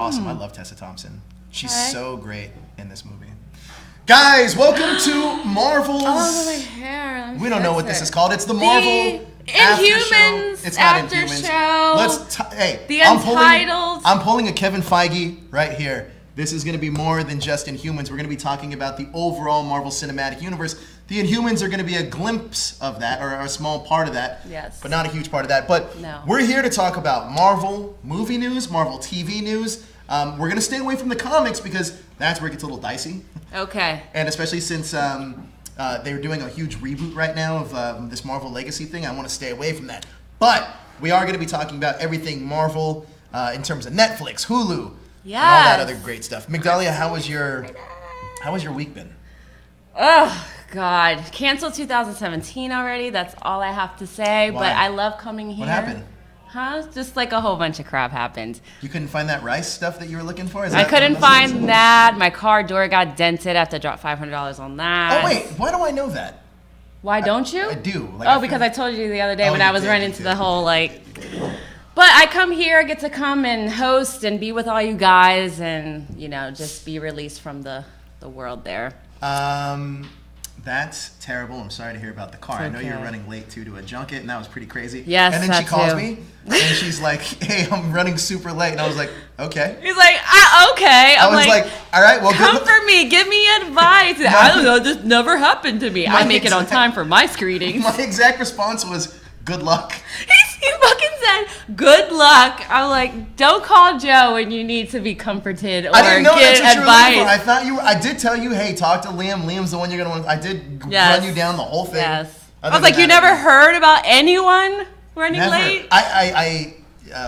Awesome. I love Tessa Thompson. She's so great in this movie. Guys, welcome to Marvel's. Oh, my hair. We don't know what this is called. It's the Marvel Inhumans. It's not after Inhumans. show. Hey, Untitled. I'm pulling a Kevin Feige right here. This is going to be more than just Inhumans. We're going to be talking about the overall Marvel Cinematic Universe. The Inhumans are going to be a glimpse of that, or a small part of that. Yes. But not a huge part of that. But we're here to talk about Marvel movie news, Marvel TV news. We're going to stay away from the comics because that's where it gets a little dicey. Okay. And especially since they're doing a huge reboot right now of this Marvel Legacy thing, I want to stay away from that. But we are going to be talking about everything Marvel in terms of Netflix, Hulu, and all that other great stuff. Migdalia, how was your week been? Oh, God. Canceled 2017 already. That's all I have to say. Why? But I love coming here. What happened? Just like a whole bunch of crap happened. You couldn't find that rice stuff that you were looking for? I couldn't find that. My car door got dented. I have to drop $500 on that. Oh, wait. Why do I know that? Why don't you? I do. Because I told you the other day when I was running into the whole, But I come here, get to come and host and be with all you guys and, just be released from the world there. That's terrible. I'm sorry to hear about the car. Okay. I know you were running late, too, to a junket, and that was pretty crazy. Yes, and then she calls me, and she's like, hey, I'm running super late. And I was like, okay. He's like, okay. I was like, all right, well, comfort me. Give me advice. I don't know. This never happened to me. I make it on time for my screenings. My exact response was, good luck. He fucking said, good luck. I'm like, don't call Joe when you need to be comforted or I didn't know get that's what advice. You were looking for. I did tell you, hey, talk to Liam. Liam's the one you're going to want. I did run you down the whole thing. Yes. I was like, you never heard about anyone running late? I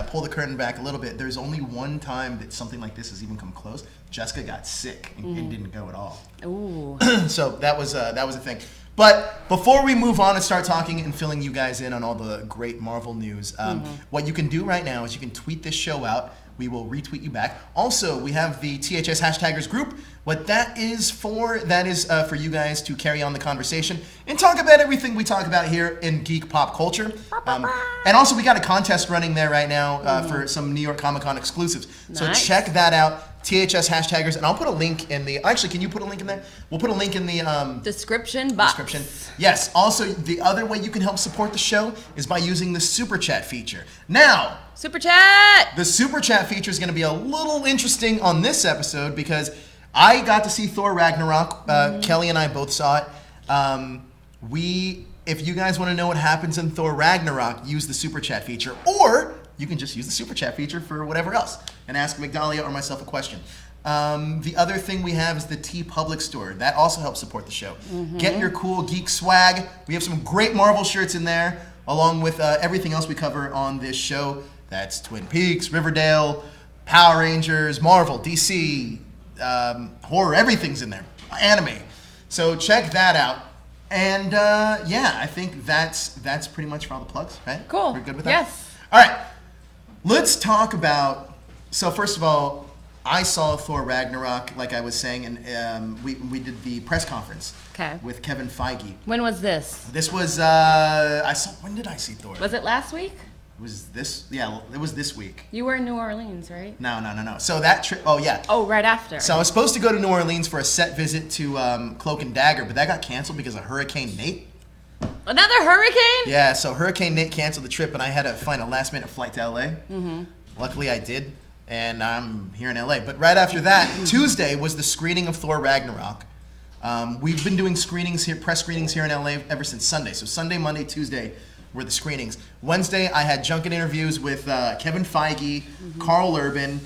pull the curtain back a little bit. There's only one time that something like this has even come close. Jessica got sick and didn't go at all. Ooh. So that was a thing. But before we move on and start talking and filling you guys in on all the great Marvel news, what you can do right now is you can tweet this show out. We will retweet you back. Also, we have the THS Hashtaggers group. What that is for you guys to carry on the conversation and talk about everything we talk about here in geek pop culture. And also, we got a contest running there right now for some New York Comic Con exclusives. Nice. So check that out. THS Hashtaggers, and I'll put a link in the. Actually, can you put a link in there? We'll put a link in the description box. Yes. Also, the other way you can help support the show is by using the Super Chat feature. Now, Super Chat. The Super Chat feature is going to be a little interesting on this episode because I got to see Thor Ragnarok. Kelly and I both saw it. If you guys want to know what happens in Thor Ragnarok, use the Super Chat feature, or you can just use the Super Chat feature for whatever else and ask Migdalia or myself a question. The other thing we have is the TeePublic store. That also helps support the show. Get your cool geek swag. We have some great Marvel shirts in there, along with everything else we cover on this show. That's Twin Peaks, Riverdale, Power Rangers, Marvel, DC, horror, everything's in there. Anime. So check that out. And I think that's pretty much for all the plugs, right? Cool. We're good with that? Yes. All right. Let's talk about. So first of all, I saw Thor Ragnarok, like I was saying, and we did the press conference with Kevin Feige. When was this? This was when did I see Thor? Was it last week? Was this? Yeah, it was this week. You were in New Orleans, right? No. So that trip. Oh yeah. Oh, right after. So I was supposed to go to New Orleans for a set visit to Cloak and Dagger, but that got canceled because of Hurricane Nate. Another hurricane? Yeah, so Hurricane Nate canceled the trip, and I had to find a last-minute flight to LA. Luckily, I did, and I'm here in LA. But right after that, Tuesday was the screening of Thor Ragnarok. We've been doing screenings here, press screenings here in LA ever since Sunday. So Sunday, Monday, Tuesday were the screenings. Wednesday, I had junket interviews with Kevin Feige, Carl Urban,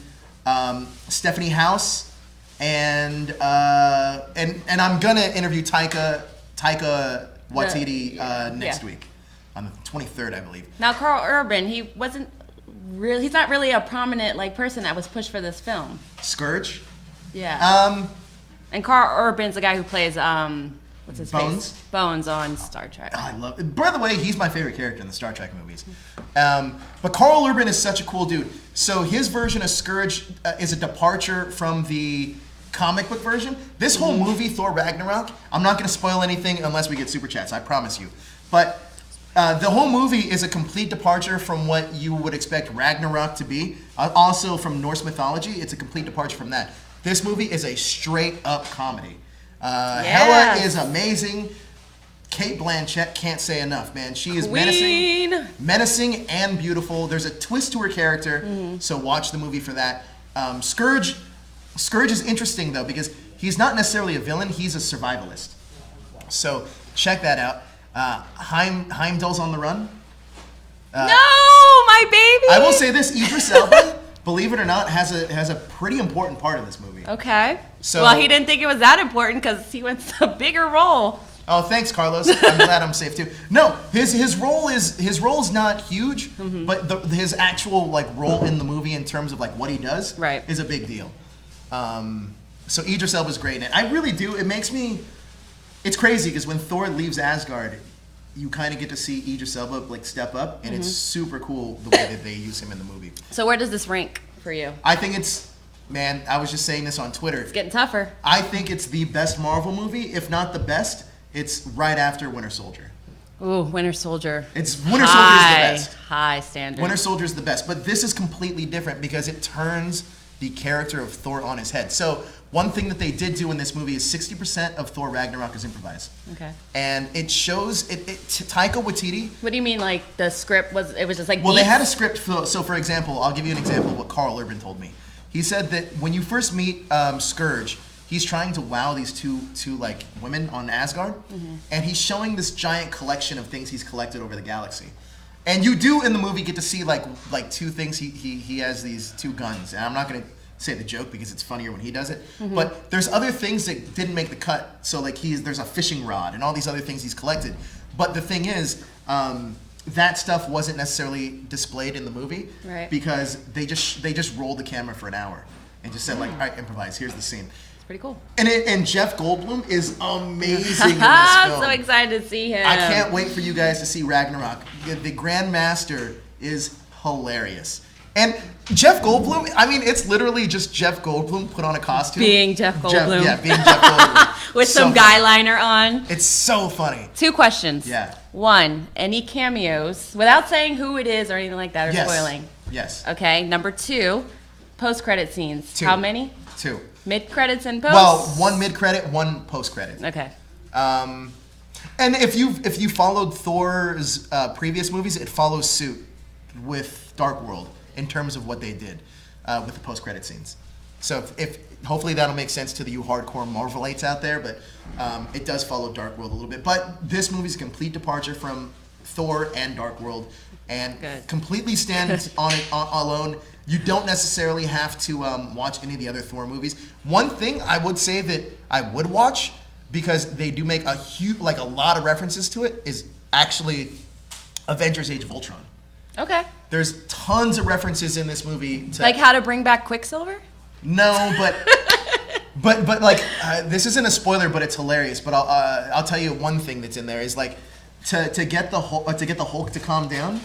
Stephanie House, and I'm gonna interview Taika Waititi next week on the 23rd, I believe. Now, Carl Urban, he's not really a prominent person that was pushed for this film. Scourge? Yeah. And Carl Urban's the guy who plays what's his Bones? face? Bones on Star Trek. Oh, I love it. By the way, he's my favorite character in the Star Trek movies. But Carl Urban is such a cool dude. So his version of Scourge is a departure from the comic book version. This whole movie, Thor Ragnarok, I'm not going to spoil anything unless we get Super Chats, I promise you. But The whole movie is a complete departure from what you would expect Ragnarok to be. Also from Norse mythology, it's a complete departure from that. This movie is a straight-up comedy. Hela is amazing. Kate Blanchett can't say enough, man. She is menacing and beautiful. There's a twist to her character, so watch the movie for that. Scourge is interesting, though, because he's not necessarily a villain. He's a survivalist. So check that out. Heimdall's on the run. No, my baby. I will say this: Idris Elba, believe it or not, has a pretty important part in this movie. Okay. So, well, he didn't think it was that important because he went to a bigger role. Oh, thanks, Carlos. I'm glad I'm safe too. No, his role is not huge, but his actual role in the movie in terms of what he does is a big deal. So Idris Elba's great in it. I really do. It makes me. It's crazy because when Thor leaves Asgard, you kind of get to see Idris Elba step up, and it's super cool the way that they use him in the movie. So where does this rank for you? I think it's, man, I was just saying this on Twitter. It's getting tougher. I think it's the best Marvel movie, if not the best. It's right after Winter Soldier. Ooh, Winter Soldier. Winter Soldier is the best. High standard. Winter Soldier is the best, but this is completely different because it turns the character of Thor on his head. So one thing that they did do in this movie is 60% of Thor Ragnarok is improvised. Okay. And it shows Taika Waititi. What do you mean, the script was? It was just Well, they had a script. So for example, I'll give you an example of what Carl Urban told me. He said that when you first meet Scourge, he's trying to wow these two women on Asgard, and he's showing this giant collection of things he's collected over the galaxy. And you do in the movie get to see two things. He has these two guns, and I'm not gonna say the joke because it's funnier when he does it. But there's other things that didn't make the cut. So there's a fishing rod and all these other things he's collected. But the thing is, that stuff wasn't necessarily displayed in the movie because they just rolled the camera for an hour and just said all right, improvise. Here's the scene. Pretty cool. And Jeff Goldblum is amazing in this film. I'm so excited to see him. I can't wait for you guys to see Ragnarok. The Grand Master is hilarious. And Jeff Goldblum, I mean, it's literally just Jeff Goldblum put on a costume. Being Jeff Goldblum. Being Jeff Goldblum. With some guy liner on. It's so funny. 2 questions. Yeah. 1, any cameos, without saying who it is or anything like that, or spoiling? Yes. Okay. Number 2, post-credit scenes. 2. How many? 2. Mid-credits and post? Well, 1 mid-credit, 1 post-credit. Okay. And if you followed Thor's previous movies, it follows suit with Dark World in terms of what they did with the post-credit scenes. So if hopefully that'll make sense to the you hardcore Marvelites out there, but it does follow Dark World a little bit. But this movie's a complete departure from Thor and Dark World, and completely stands on it alone. You don't necessarily have to watch any of the other Thor movies. One thing I would say that I would watch, because they do make a lot of references to it, is actually Avengers: Age of Ultron. Okay. There's tons of references in this movie to how to bring back Quicksilver? No, but this isn't a spoiler, but it's hilarious. But I'll tell you one thing that's in there is to get the Hulk to calm down.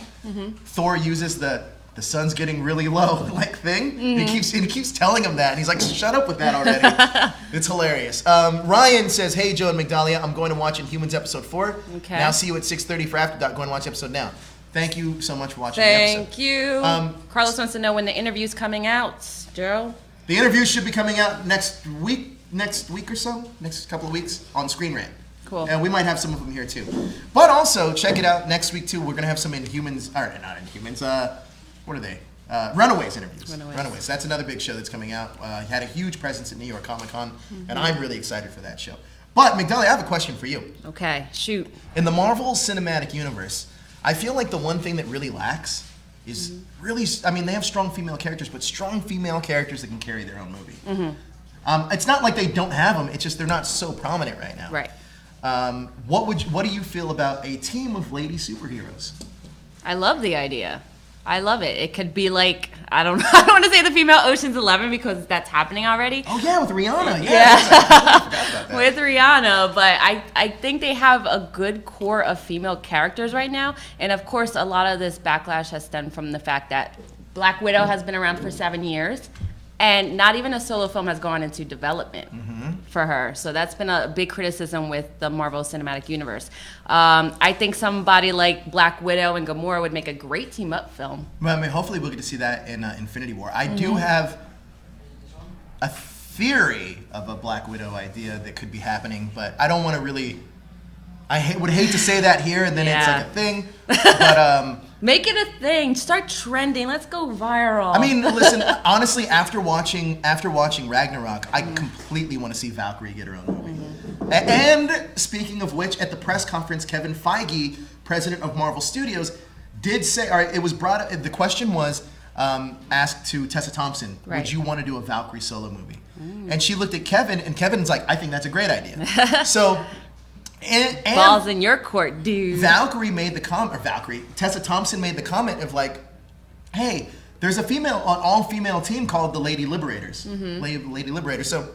Thor uses the sun's getting really low thing. He keeps telling him that, and he's like, shut up with that already. It's hilarious. Ryan says, hey Joe and Migdalia, I'm going to watch Inhumans episode 4. Okay. Now see you at 6:30 for After Dark. Go and watch episode now. Thank you so much for watching the episode. Thank you. Carlos wants to know when the interview's coming out. Joe? The interview should be coming out next week or so, next couple of weeks on Screen Rant. Cool. And we might have some of them here too. But also, check it out next week too. We're going to have some Inhumans, or not Inhumans, what are they? Runaways interviews. Runaways. That's another big show that's coming out. Had a huge presence at New York Comic Con, and I'm really excited for that show. But, Migdalia, I have a question for you. Okay, shoot. In the Marvel Cinematic Universe, I feel like the one thing that really lacks is they have strong female characters, but strong female characters that can carry their own movie. It's not like they don't have them, it's just they're not so prominent right now. Right. What do you feel about a team of lady superheroes? I love the idea. I love it. It could be I don't want to say the female Ocean's 11 because that's happening already. Oh yeah, with Rihanna. Yeah. I forgot about that. With Rihanna, but I think they have a good core of female characters right now, and of course a lot of this backlash has stemmed from the fact that Black Widow has been around for 7 years, and not even a solo film has gone into development. for her. So that's been a big criticism with the Marvel Cinematic Universe. I think somebody like Black Widow and Gamora would make a great team-up film. Well, I mean, hopefully we'll get to see that in Infinity War. I do have a theory of a Black Widow idea that could be happening, but I don't want to really... would hate to say that here, and then it's like a thing. But make it a thing. Start trending. Let's go viral. I mean, listen. Honestly, after watching Ragnarok, I completely want to see Valkyrie get her own movie. And speaking of which, at the press conference, Kevin Feige, president of Marvel Studios, did say, all right, it was brought up. The question was asked to Tessa Thompson, would you want to do a Valkyrie solo movie? And she looked at Kevin, and Kevin's like, I think that's a great idea. So. And balls in your court, dude. Tessa Thompson made the comment of like, hey, there's an all-female team called the Lady Liberators. Lady Liberators. So,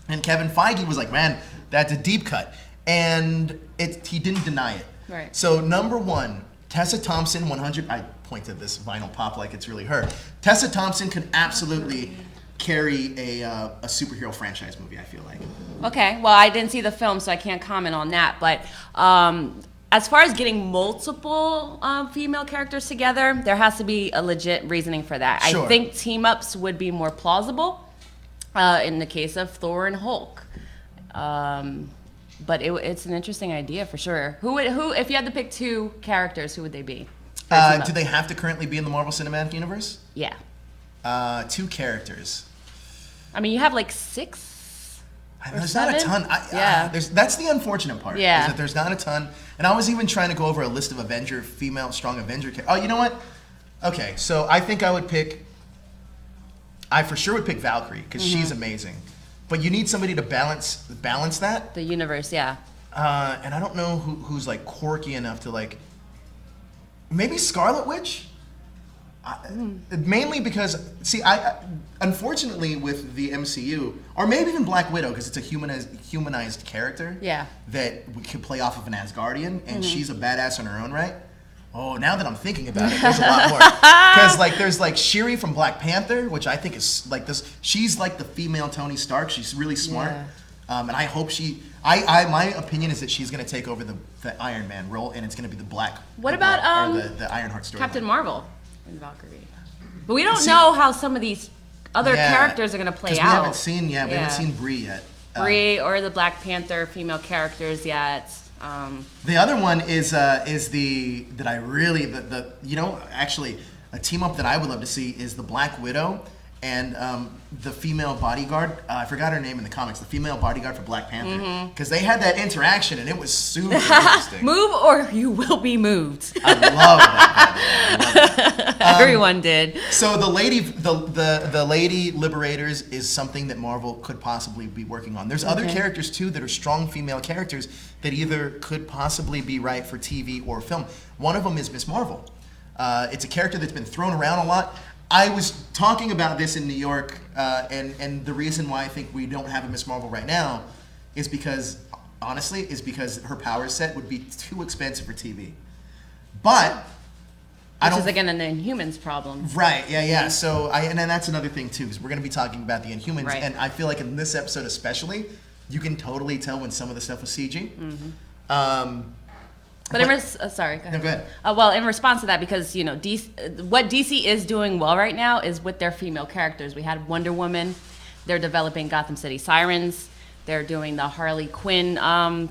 and Kevin Feige was like, man, that's a deep cut. And he didn't deny it. Right. So number one, Tessa Thompson, 100, I point to this vinyl pop like it's really her. Tessa Thompson can absolutely carry a superhero franchise movie, I feel like. Okay, well, I didn't see the film, so I can't comment on that. But as far as getting multiple female characters together, there has to be a legit reasoning for that. Sure. I think team-ups would be more plausible in the case of Thor and Hulk. But it's an interesting idea for sure. Who, if you had to pick two characters, who would they be? Do they have to currently be in the Marvel Cinematic Universe? Yeah. Two characters. I mean, you have like 6. There's not a ton. That's the unfortunate part. Yeah. Is that there's not a ton. And I was even trying to go over a list of female strong Avenger characters. Oh, you know what? Okay, so I think I for sure would pick Valkyrie because she's amazing. But you need somebody to balance that. The universe, yeah. And I don't know who's like quirky enough to like. Maybe Scarlet Witch. Mainly because, see, unfortunately with the MCU, or maybe even Black Widow, because it's a humanized character that we could play off of an Asgardian, and she's a badass in her own right. Oh, now that I'm thinking about it, there's a lot more. Because like there's like Shuri from Black Panther, which I think is like this. She's like the female Tony Stark. She's really smart, and I hope my opinion is that she's going to take over the Iron Man role, and it's going to be the Black. What about the Ironheart story? Captain Marvel and Valkyrie. But we don't know how some of these other characters are going to play out. We haven't seen Brie yet. Brie or the Black Panther female characters yet. The other one is actually a team up that I would love to see is the Black Widow and the female bodyguard. I forgot her name in the comics. The female bodyguard for Black Panther, because they had that interaction and it was super interesting. Move or you will be moved. I love that. Everyone did. So the Lady Liberators is something that Marvel could possibly be working on. There's other characters too that are strong female characters that either could possibly be right for TV or film. One of them is Miss Marvel. It's a character that's been thrown around a lot. I was talking about this in New York, and the reason why I think we don't have a Miss Marvel right now is because her power set would be too expensive for TV. But Which is again an Inhumans problem. Right, yeah. So and then that's another thing too, because we're going to be talking about the Inhumans, right. And I feel like in this episode especially, you can totally tell when some of the stuff was CG. But sorry, go ahead. No, go ahead. Well, in response to that, because what DC is doing well right now is with their female characters. We had Wonder Woman. They're developing Gotham City Sirens. They're doing the Harley Quinn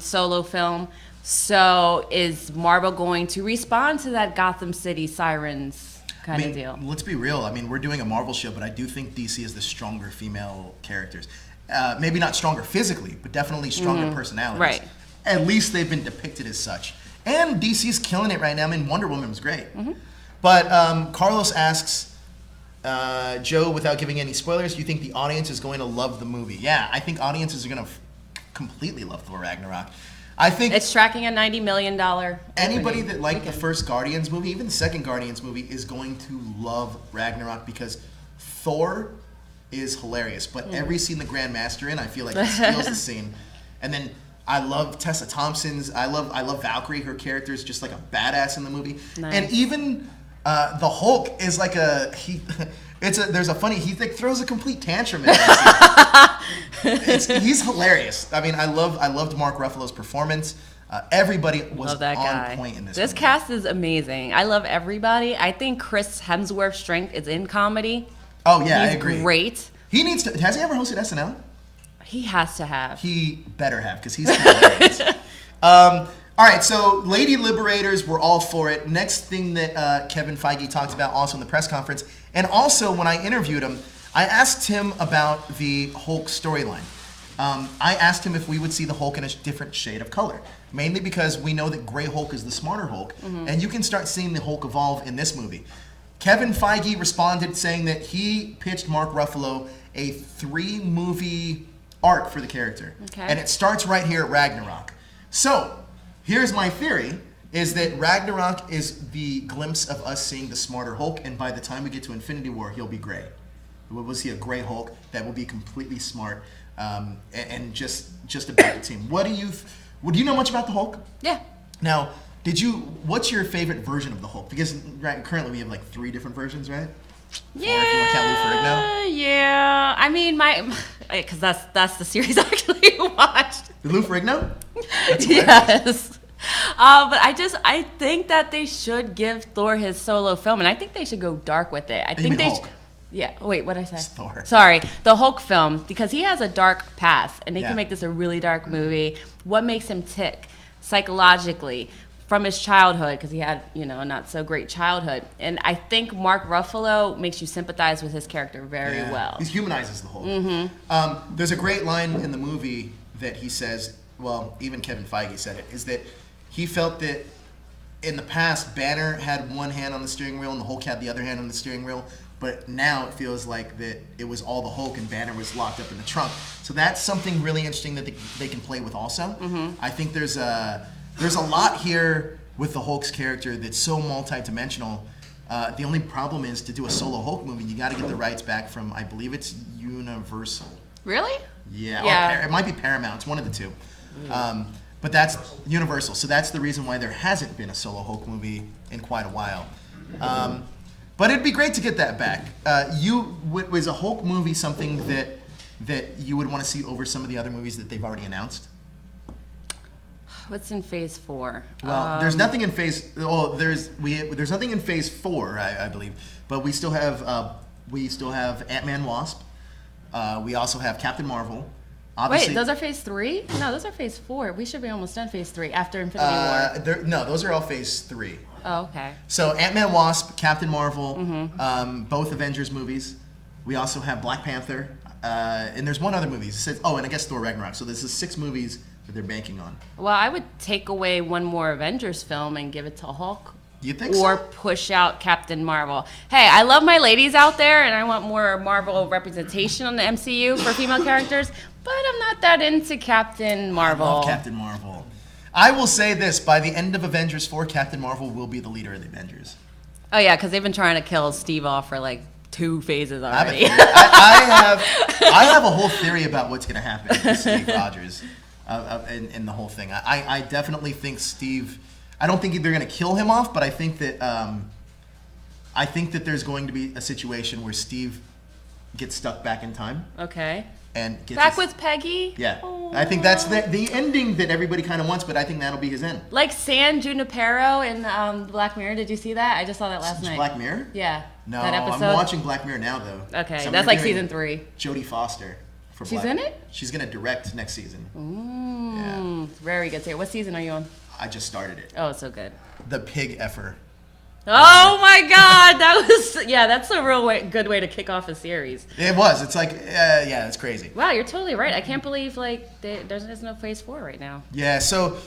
solo film. So is Marvel going to respond to that Gotham City Sirens kind of deal? Let's be real. I mean, we're doing a Marvel show, but I do think DC is the stronger female characters. Maybe not stronger physically, but definitely stronger personalities. Right. At least they've been depicted as such. And DC's killing it right now. I mean, Wonder Woman was great. But Carlos asks, Joe, without giving any spoilers, do you think the audience is going to love the movie? Yeah, I think audiences are going to completely love Thor Ragnarok. I think it's tracking a $90 million anybody that liked the first Guardians movie, even the second Guardians movie, is going to love Ragnarok because Thor is hilarious. But every scene the Grand Master in, I feel like it steals the scene. And then I love Tessa Thompson's. I love Valkyrie. Her character is just like a badass in the movie. Nice. And even the Hulk is like he throws a complete tantrum in that scene. He's hilarious. I mean, I loved Mark Ruffalo's performance. Everybody was Love that on guy. point in this. This movie. cast is amazing. I love everybody. I think Chris Hemsworth's strength is in comedy. Oh yeah, He's I agree. Great. He needs to. Has he ever hosted SNL? He has to have. He better have, because he's hilarious. All right, so Lady Liberators were all for it. Next thing that Kevin Feige talked about also in the press conference, and also when I interviewed him, I asked him about the Hulk storyline. I asked him if we would see the Hulk in a different shade of color, mainly because we know that Gray Hulk is the smarter Hulk, and you can start seeing the Hulk evolve in this movie. Kevin Feige responded saying that he pitched Mark Ruffalo a 3-movie arc for the character. Okay. And it starts right here at Ragnarok. So, here's my theory, is that Ragnarok is the glimpse of us seeing the smarter Hulk, and by the time we get to Infinity War, he'll be gray. We'll see a gray Hulk that will be completely smart and just about the team. Do you know much about the Hulk? Yeah. Now, what's your favorite version of the Hulk? Because currently we have like 3 different versions, right? Yeah. If you want to count Lou Ferrigno. Yeah. I mean, because that's the series I actually watched. Lou Ferrigno? Yes. But I think that they should give Thor his solo film, and I think they should go dark with it. I think they Hulk? Yeah. Wait, what did I say? It's Thor. Sorry, the Hulk film, because he has a dark past, and they Yeah. can make this a really dark movie. What makes him tick psychologically from his childhood, because he had a not so great childhood, and I think Mark Ruffalo makes you sympathize with his character very well. He humanizes the Hulk. There's a great line in the movie that he says, well, even Kevin Feige said it, is that he felt that in the past, Banner had one hand on the steering wheel and the Hulk had the other hand on the steering wheel, but now it feels like that it was all the Hulk and Banner was locked up in the trunk. So that's something really interesting that they can play with also. I think there's a lot here with the Hulk's character that's so multi-dimensional. The only problem is, to do a solo Hulk movie, you got to get the rights back from, I believe it's Universal. Really? Yeah. Or it might be Paramount. It's one of the two. But that's Universal. So that's the reason why there hasn't been a solo Hulk movie in quite a while. But it'd be great to get that back. Was a Hulk movie something that you would want to see over some of the other movies that they've already announced? What's in Phase 4? Well, there's nothing in Phase. Oh, there's nothing in Phase 4, I believe. But we still have Ant-Man Wasp. We also have Captain Marvel. Obviously, wait, those are Phase 3? No, those are Phase 4. We should be almost done Phase 3 after Infinity War. No, those are all Phase 3. Oh, okay. So Ant-Man Wasp, Captain Marvel, both Avengers movies. We also have Black Panther, and there's one other movie. It says, and I guess Thor Ragnarok. So this is 6 movies that they're banking on. Well, I would take away one more Avengers film and give it to Hulk. You think or so? Push out Captain Marvel. Hey, I love my ladies out there, and I want more Marvel representation on the MCU for female characters, but I'm not that into Captain Marvel. I love Captain Marvel. I will say this, by the end of Avengers 4, Captain Marvel will be the leader of the Avengers. Oh yeah, because they've been trying to kill Steve off for like 2 phases already. I have a whole theory about what's going to happen to Steve Rogers in the whole thing. I definitely think Steve... I don't think they're going to kill him off, but I think that there's going to be a situation where Steve gets stuck back in time. Okay. And gets back with Peggy? Yeah. Aww. I think that's the ending that everybody kind of wants, but I think that'll be his end. Like San Junipero in Black Mirror. Did you see that? I just saw that last night. Black Mirror? Yeah. No, that episode. I'm watching Black Mirror now, though. Okay, so that's like season 3. Jodie Foster. She's in it? She's going to direct next season. Ooh. Yeah. Very good. What season are you on? I just started it. Oh, it's so good. The Pig Effer. Oh my God, that's a good way to kick off a series. It was. It's like, it's crazy. Wow, you're totally right. I can't believe there's no Phase 4 right now. Yeah, so,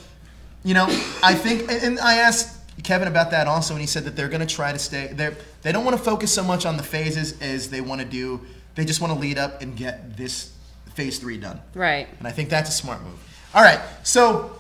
I think, and I asked Kevin about that also, and he said that they're going to try to stay, they don't want to focus so much on the phases as they want to do, they just want to lead up and get this Phase 3 done. Right. And I think that's a smart move. All right, so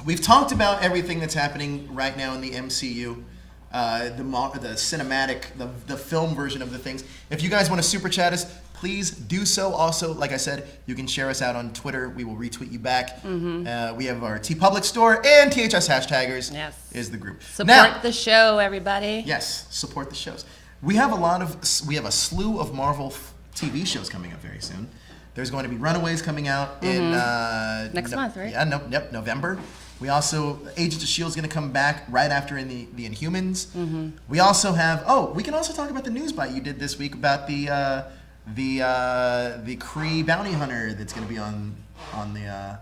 we've talked about everything that's happening right now in the MCU. The cinematic, the film version of the things. If you guys want to super chat us, please do so. Also, like I said, you can share us out on Twitter. We will retweet you back. Mm-hmm. We have our TeePublic store and THS Hashtaggers is the group. Support the show, everybody. Yes, support the shows. We have a slew of Marvel TV shows coming up very soon. There's going to be Runaways coming out in next month, right? Yeah, November. We also Agents of S.H.I.E.L.D. is going to come back right after in the Inhumans. We also have we can also talk about the news bite you did this week about the Kree bounty hunter that's going to be on the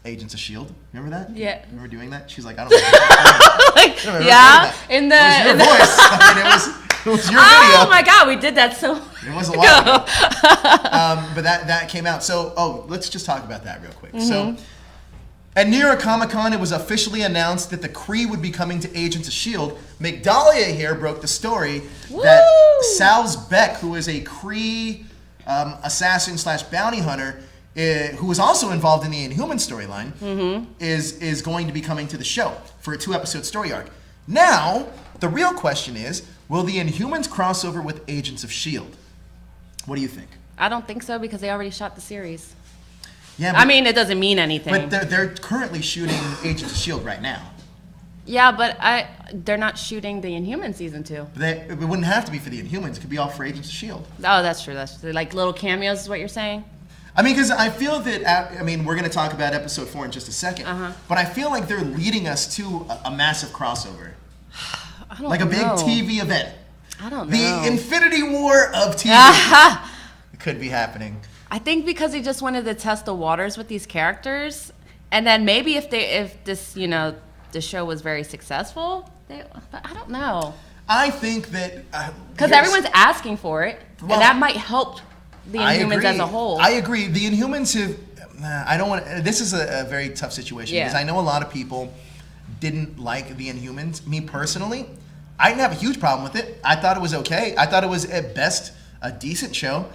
Agents of S.H.I.E.L.D. Remember that? Yeah. Remember doing that? She's like, I don't know. Yeah, in the it was your voice. I mean, it was your video. Oh my God, we did that so. It was a while ago. But that came out. So let's just talk about that real quick. So at New York Comic Con, it was officially announced that the Kree would be coming to Agents of S.H.I.E.L.D. Migdalia here broke the story that Sal's Beck, who is a Kree assassin / bounty hunter, who was also involved in the Inhumans storyline, is going to be coming to the show for a 2-episode story arc. Now, the real question is, will the Inhumans cross over with Agents of S.H.I.E.L.D.? What do you think? I don't think so because they already shot the series. Yeah, I mean, it doesn't mean anything. But they're currently shooting Agents of S.H.I.E.L.D. right now. Yeah, but they're not shooting the Inhuman season 2. It wouldn't have to be for the Inhumans. It could be all for Agents of S.H.I.E.L.D. Oh, that's true. That's true. Like little cameos is what you're saying? I mean, because I feel that, we're going to talk about episode 4 in just a second, but I feel like they're leading us to a massive crossover. I don't like a big know. TV event. I don't know. The Infinity War of TV. It could be happening. I think because he just wanted to test the waters with these characters, and then maybe if this the show was very successful, but I don't know. I think that because everyone's asking for it, and that might help the Inhumans as a whole. I agree. The Inhumans have. I don't want. This is a very tough situation because I know a lot of people didn't like the Inhumans. Me personally, I didn't have a huge problem with it. I thought it was okay. I thought it was at best a decent show.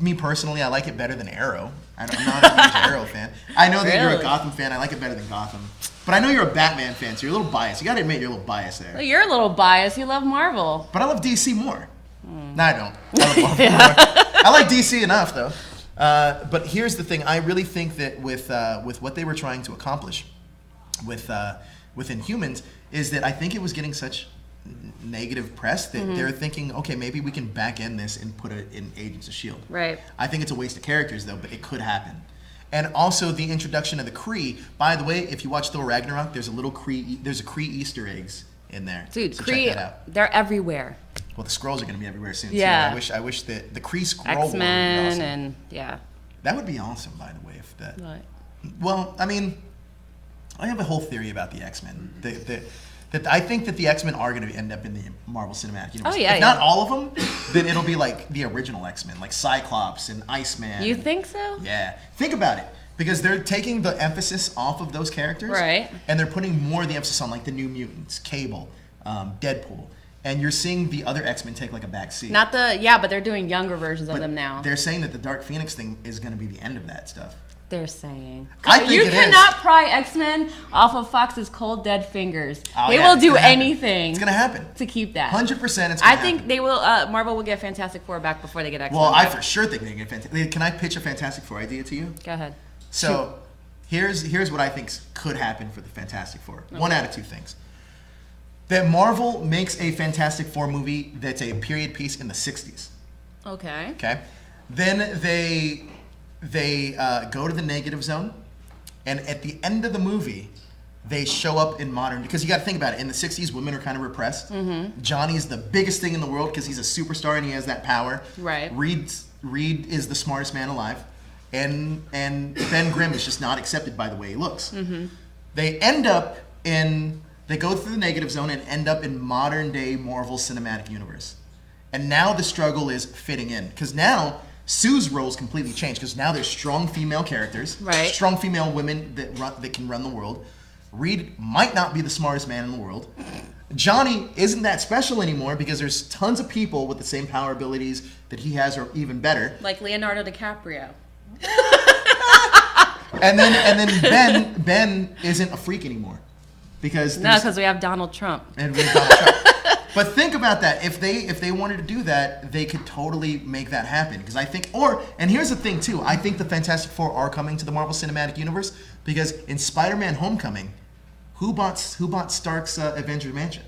Me personally, I like it better than Arrow. I'm not a huge Arrow fan. I know that you're a Gotham fan. I like it better than Gotham. But I know you're a Batman fan, so you're a little biased. You got to admit you're a little biased there. Well, you're a little biased. You love Marvel. But I love DC more. No, I don't. I love Marvel more. I like DC enough, though. But here's the thing. I really think that with what they were trying to accomplish with Inhumans is that I think it was getting such negative press that they're thinking, okay, maybe we can back end this and put it in Agents of S.H.I.E.L.D. Right. I think it's a waste of characters, though, but it could happen. And also the introduction of the Kree. By the way, if you watch Thor Ragnarok, there's a Kree Easter eggs in there. Dude, so Kree, check that out. They're everywhere. Well, the Skrulls are going to be everywhere soon. Yeah. Too. I wish that the Kree Skrull X-Men war would be awesome. and yeah. That would be awesome, by the way. If that. What? Well, I mean, I have a whole theory about the X-Men. That I think that the X-Men are going to end up in the Marvel Cinematic Universe. Oh, yeah, if not all of them, then it'll be like the original X-Men, like Cyclops and Iceman. You think so? Yeah. Think about it. Because they're taking the emphasis off of those characters. Right. And they're putting more of the emphasis on like the New Mutants, Cable, Deadpool. And you're seeing the other X-Men take like a back seat. But they're doing younger versions of them now. They're saying that the Dark Phoenix thing is going to be the end of that stuff. They're saying. I think you it cannot is. pry X-Men off of Fox's cold dead fingers. Oh, they yeah, will do it's gonna happen. anything. It's going to happen. To keep that. 100% it's going to I happen. think they will. Marvel will get Fantastic Four back before they get X-Men. Well, I back. for sure think they get Fantastic. Can I pitch a Fantastic Four idea to you? Go ahead. So, here's what I think could happen for the Fantastic Four. Okay. One out of two things. That Marvel makes a Fantastic Four movie that's a period piece in the 60s. Okay. Okay. Then they go to the negative zone, and at the end of the movie, they show up in modern. Because you got to think about it. In the 60s, women are kind of repressed. Johnny's the biggest thing in the world because he's a superstar and he has that power. Right. Reed is the smartest man alive. And Ben Grimm is just not accepted by the way he looks. They go through the negative zone and end up in modern day Marvel Cinematic Universe. And now the struggle is fitting in. Because now Sue's role's completely changed. Because now there's strong female characters. Right. Strong female women that can run the world. Reed might not be the smartest man in the world. Johnny isn't that special anymore because there's tons of people with the same power abilities that he has or even better. Like Leonardo DiCaprio. And then Ben isn't a freak anymore because we have Donald Trump. And we have Donald Trump. But think about that. If they wanted to do that, they could totally make that happen. Because I think, and here's the thing too. I think the Fantastic Four are coming to the Marvel Cinematic Universe because in Spider-Man: Homecoming, who bought Stark's Avengers Mansion?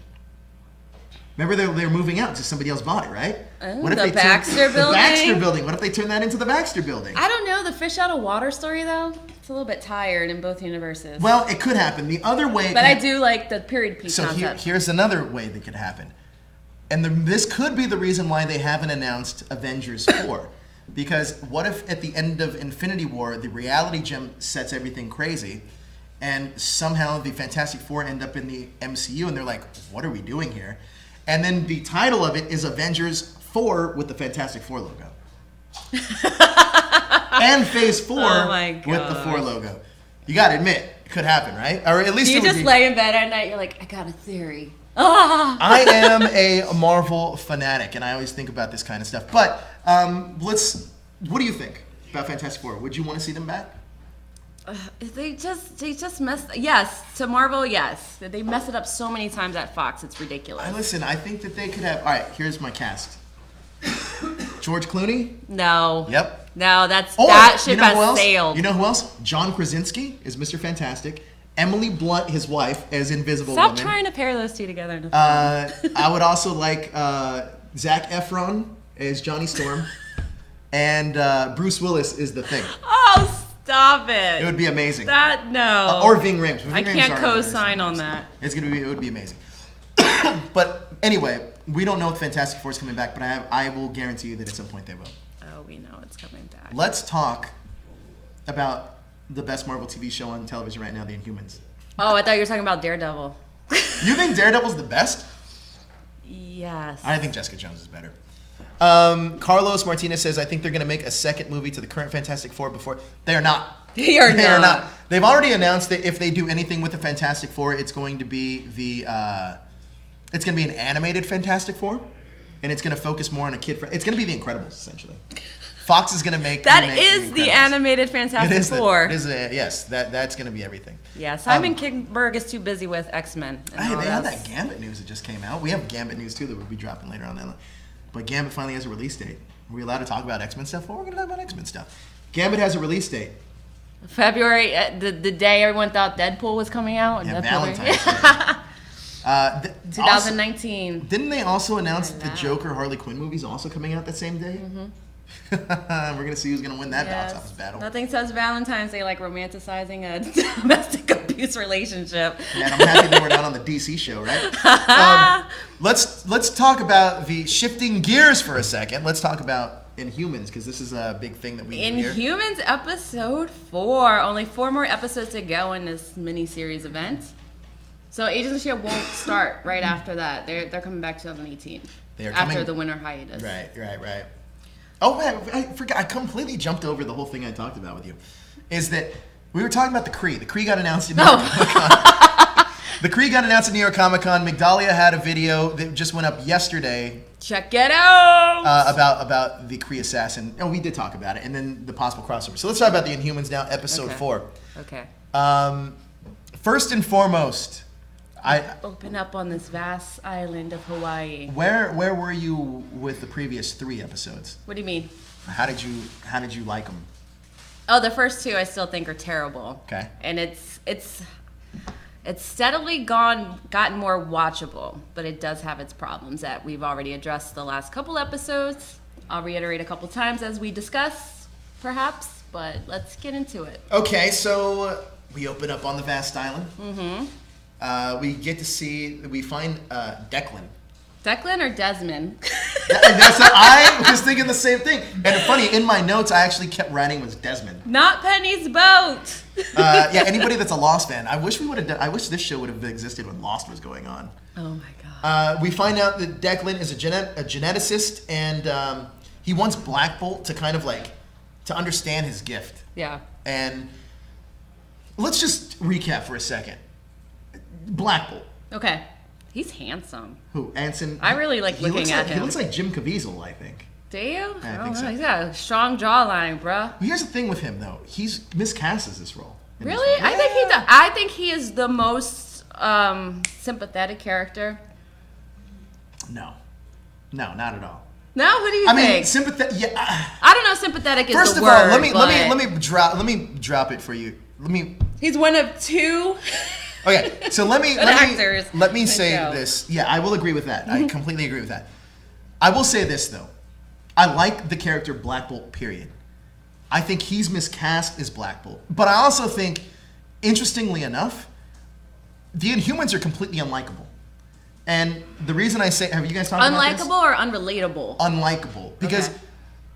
Remember they're moving out because somebody else bought it, right? Oh, What if the they Baxter Building? The Baxter Building. What if they turn that into the Baxter Building? I don't know. The fish out of water story, though, it's a little bit tired in both universes. Well, it could happen. The other way... But I do like the period piece concept. So here's another way that could happen. And this could be the reason why they haven't announced Avengers 4. Because what if at the end of Infinity War, the reality gem sets everything crazy, and somehow the Fantastic Four end up in the MCU, and they're like, what are we doing here? And then the title of it is Avengers 4 with the Fantastic Four logo. And Phase 4 with the 4 logo. You gotta admit, it could happen, right? Or at least you just lay in bed at night, you're like, I got a theory. I am a Marvel fanatic, and I always think about this kind of stuff. But what do you think about Fantastic Four? Would you want to see them back? They just messed. Yes, to Marvel, yes. They mess it up so many times at Fox. It's ridiculous. I think that they could have. All right, here's my cast. George Clooney? No. Yep. No, that ship has sailed. You know who else? John Krasinski is Mr. Fantastic. Emily Blunt, his wife, as Invisible Woman. Stop trying to pair those two together. I would also like Zac Efron as Johnny Storm. And Bruce Willis is the Thing. Oh, stop it! It would be amazing. No. Or Ving Rhames. I can't co-sign on that. It would be amazing. But anyway, we don't know if Fantastic Four is coming back, but I will guarantee you that at some point they will. Oh, we know it's coming back. Let's talk about the best Marvel TV show on television right now, The Inhumans. Oh, I thought you were talking about Daredevil. You think Daredevil's the best? Yes. I think Jessica Jones is better. Carlos Martinez says, I think they're going to make a second movie to the current Fantastic Four before. They are not. They are not. They've already announced that if they do anything with the Fantastic Four, it's going to be an animated Fantastic Four, and it's going to focus more on a kid. It's going to be The Incredibles, essentially. Fox is going to make that is the animated Fantastic Four. Yes, that's going to be everything. Yeah, Simon Kinberg is too busy with X-Men. They had that Gambit news that just came out. We have Gambit news too that we'll be dropping later on. But Gambit finally has a release date. Are we allowed to talk about X-Men stuff? Well, we're going to talk about X-Men stuff. Gambit has a release date. February, the day everyone thought Deadpool was coming out. Yeah, Valentine's Day. 2019. Also, didn't they also announce that the Joker Harley Quinn movie is also coming out that same day? Mm-hmm. We're going to see who's going to win that box office battle. Nothing says Valentine's Day like romanticizing a domestic abuse relationship. Man, I'm happy that we're not on the DC show, right? Let's talk about the shifting gears for a second. Let's talk about Inhumans, because this is a big thing that we do here. Inhumans episode 4. Only 4 more episodes to go in this mini-series event. So Agents of S.H.I.E.L.D. won't start right after that. They're coming back 2018. After the winter hiatus. Right. Oh man, I forgot. I completely jumped over the whole thing I talked about with you. Is that we were talking about the Kree. The Kree got announced in New York Comic-Con. The Kree got announced at New York Comic-Con. Migdalia had a video that just went up yesterday. Check it out! About the Kree assassin. Oh, we did talk about it. And then the possible crossover. So let's talk about the Inhumans now, episode 4. Okay. First and foremost, open up on this vast island of Hawaii. Where were you with the previous 3 episodes? What do you mean? How did you like them? Oh, the first 2 I still think are terrible. Okay. And it's steadily gotten more watchable, but it does have its problems that we've already addressed the last couple episodes. I'll reiterate a couple times as we discuss, perhaps, but let's get into it. Okay, so we open up on the vast island. Mm-hmm. We find Declan. Declan or Desmond? I was thinking the same thing. And funny, in my notes, I actually kept writing was Desmond. Not Penny's boat. Anybody that's a Lost fan, I wish this show would have existed when Lost was going on. Oh my god. We find out that Declan is a geneticist, and he wants Black Bolt to kind of to understand his gift. Yeah. And let's just recap for a second. Black Bolt. Okay. He's handsome. Who? Anson? I really like looking at him. He looks like Jim Caviezel, I think. Do you? I think so. He's got a strong jawline, bruh. Here's the thing with him, though. He's miscast as this role. Really? Yeah. I think he is the most sympathetic character. No, not at all. No, what do you think? I mean, sympathetic. Yeah. I don't know. Sympathetic is First the of word. All, let me drop it for you. He's one of 2. Okay, so let me say show. this. Yeah, I will agree with that. I completely agree with that. I will say this though. I like the character Black Bolt, period. I think he's miscast as Black Bolt. But I also think, interestingly enough, the Inhumans are completely unlikable. And the reason I say, have you guys talked about this? Unlikable or unrelatable? Unlikable. Because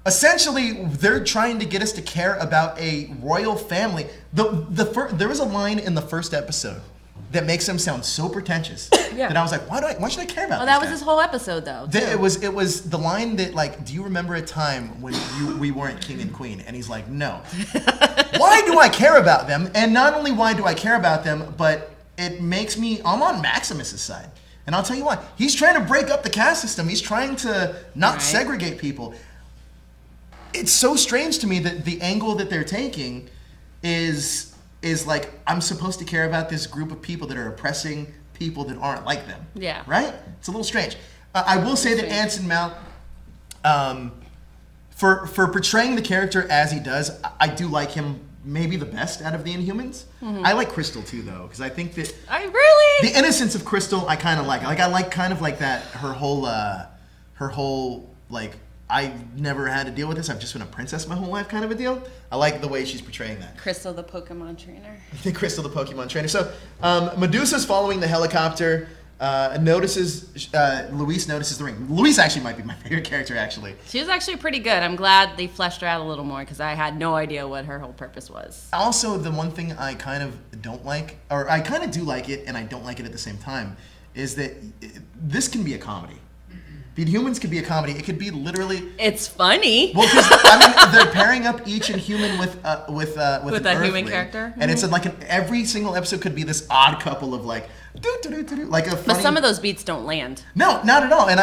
essentially, they're trying to get us to care about a royal family. There was a line in the first episode that makes them sound so pretentious that I was like, why should I care about this? Well, that was his whole episode, though. It was the line that, like, do you remember a time when we weren't king and queen? And he's like, no. Why do I care about them? And not only why do I care about them, but it makes me, I'm on Maximus's side. And I'll tell you why. He's trying to break up the caste system. He's trying to not segregate people. It's so strange to me that the angle that they're taking is like, I'm supposed to care about this group of people that are oppressing people that aren't like them. Yeah. Right? It's a little strange. I will say that Anson Mount, for portraying the character as he does, I do like him maybe the best out of the Inhumans. I like Crystal too, though, because I think that the innocence of Crystal I kind of like. Like, I like kind of like that, her whole like, I never had to deal with this. I've just been a princess my whole life kind of a deal. I like the way she's portraying that. Crystal, the Pokemon trainer. Crystal, the Pokemon trainer. So Medusa's following the helicopter. Luis notices the ring. Luis actually might be my favorite character, actually. She was actually pretty good. I'm glad they fleshed her out a little more because I had no idea what her whole purpose was. Also, the one thing I kind of don't like, or I kind of do like it and I don't like it at the same time, is that this can be a comedy. The Inhumans could be a comedy. It could be literally. It's funny. Well, because I mean, they're pairing up each Inhuman with an a human character, and it's like every single episode could be this odd couple of like, like a funny. But some of those beats don't land. No, not at all. And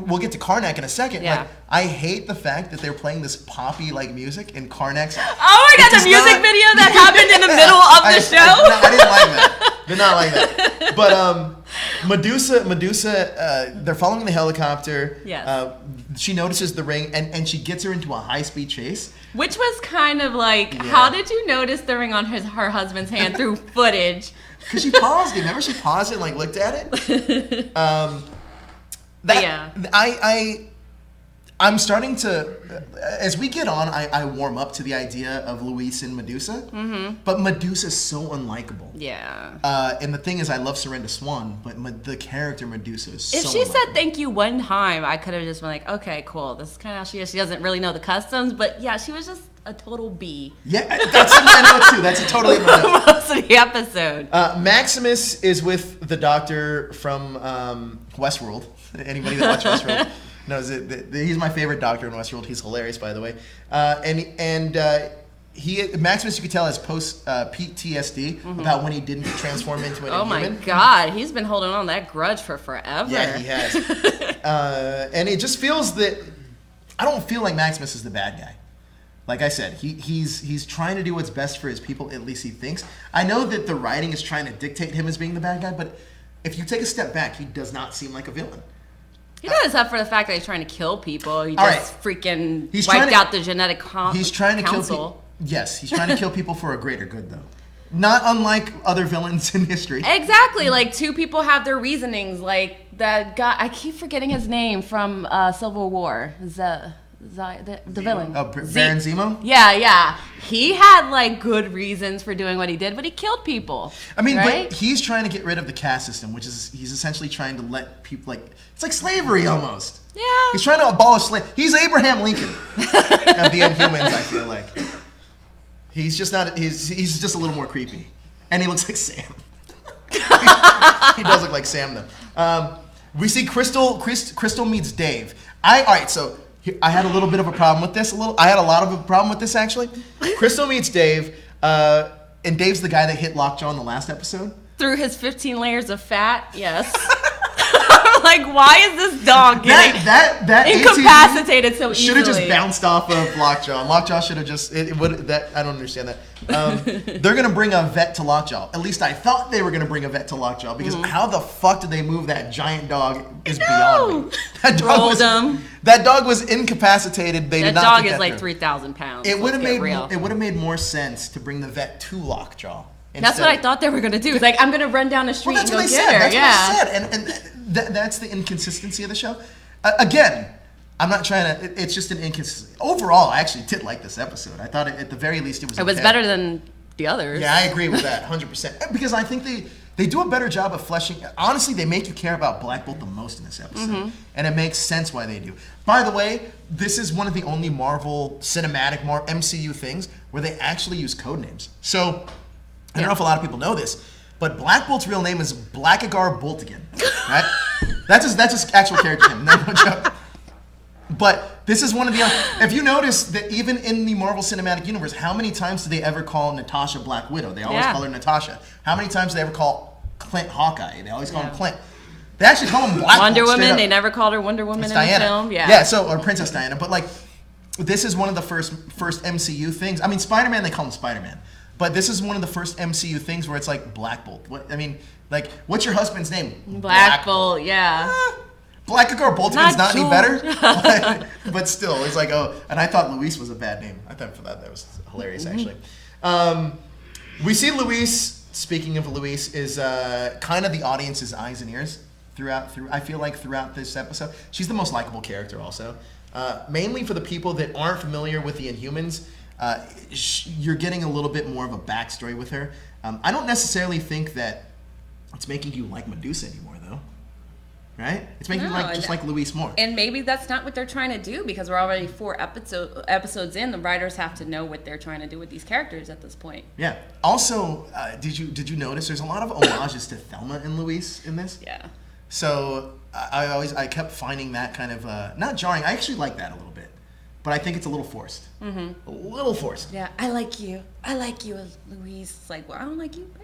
we'll get to Karnak in a second. Yeah. Like, I hate the fact that they're playing this poppy like music in Karnak's. Oh my god, the music video that happened in the middle of the show. I didn't like that. Did not like that. But Medusa, they're following the helicopter. Yes. She notices the ring, and she gets her into a high-speed chase. Which was kind of like, how did you notice the ring on her husband's hand through footage? Because she paused it. Remember, she paused it and like looked at it. I'm starting to, as we get on, I warm up to the idea of Luis and Medusa. Mm-hmm. But Medusa's so unlikable. Yeah. And the thing is, I love Serena Swan, but the character Medusa is so If she unlikable. said thank you one time, I could have just been like, okay, cool. This is kind of how she is. She doesn't really know the customs, but yeah, she was just a total B. Yeah, that's in my note too. That's a totally in my note. Most of the episode. Maximus is with the doctor from Westworld. Anybody that watched Westworld knows that he's my favorite doctor in Westworld. He's hilarious, by the way. Maximus, you could tell, has post PTSD about when he didn't transform into an Inhuman. My god, he's been holding on that grudge for forever. Yeah, he has. And it just feels that I don't feel like Maximus is the bad guy. Like I said, he's trying to do what's best for his people. At least he thinks. I know that the writing is trying to dictate him as being the bad guy, but if you take a step back, he does not seem like a villain. He does, except for the fact that he's trying to kill people. He just freaking wiped out the genetic council. He's trying to kill people. Yes, he's trying to kill people for a greater good, though. Not unlike other villains in history. Exactly. Like, two people have their reasonings. Like, that guy, I keep forgetting his name from Civil War. The villain. Oh, Baron Zemo? Yeah. He had, like, good reasons for doing what he did, but he killed people. I mean, right? But he's trying to get rid of the caste system, which is, he's essentially trying to let people, like, it's like slavery almost. Yeah. He's trying to abolish slavery. He's Abraham Lincoln of the Inhumans, I feel like. He's just not, he's just a little more creepy. And he looks like Sam. He does look like Sam, though. We see Crystal meets Dave. All right, so I had a little bit of a problem with this. I had a lot of a problem with this, actually. Crystal meets Dave, and Dave's the guy that hit Lockjaw in the last episode. Through his 15 layers of fat, yes. I'm like, why is this dog getting incapacitated so easily? Should have just bounced off of Lockjaw. Lockjaw should have just, I don't understand that. They're going to bring a vet to Lockjaw. At least I thought they were going to bring a vet to Lockjaw, because how the fuck did they move that giant dog is beyond me. That dog was incapacitated. That dog is like 3,000 pounds. It would have made more sense to bring the vet to Lockjaw That's what I thought they were going to do. It's like, I'm going to run down the street and go get her. That's what they said. And that's the inconsistency of the show. Again, I'm not trying to... It's just an inconsistency. Overall, I actually did like this episode. I thought, at the very least, it was It was better than the others. Yeah, I agree with that, 100%. Because I think they do a better job of fleshing... Honestly, they make you care about Black Bolt the most in this episode. And it makes sense why they do. By the way, this is one of the only Marvel cinematic, MCU things where they actually use code names. So... I don't know if a lot of people know this, but Black Bolt's real name is Blackagar Boltigan, right? That's his actual character name, no joke. But this is one of the... If you notice that even in the Marvel Cinematic Universe, how many times do they ever call Natasha Black Widow? They always call her Natasha. How many times do they ever call Clint Hawkeye? They always call him Clint. They actually call him Black Wonder Bolt, Woman, they never called her Wonder Woman in Diana. the film. Yeah, so, or Princess Diana. But like, this is one of the first MCU things. I mean, Spider-Man, they call him Spider-Man. But this is one of the first MCU things where it's like Black Bolt. Like, what's your husband's name? Black Bolt, yeah. Blackagar Boltigan's not any better. but still, it's like, and I thought Luis was a bad name. I thought for that was hilarious, actually. We see Luis, speaking of Luis, is kind of the audience's eyes and ears I feel like throughout this episode. She's the most likable character also. Mainly for the people that aren't familiar with the Inhumans. You're getting a little bit more of a backstory with her. I don't necessarily think that it's making you like Medusa anymore, though. Right? It's making you like Luis more. And maybe that's not what they're trying to do, because we're already 4 episodes in. The writers have to know what they're trying to do with these characters at this point. Yeah. Also, did you notice there's a lot of homages to Thelma and Louise in this? Yeah. So I kept finding that kind of not jarring. I actually like that a little bit. But I think it's a little forced. A little forced. Yeah, I like you, Louise. It's like, well, I don't like you, babe.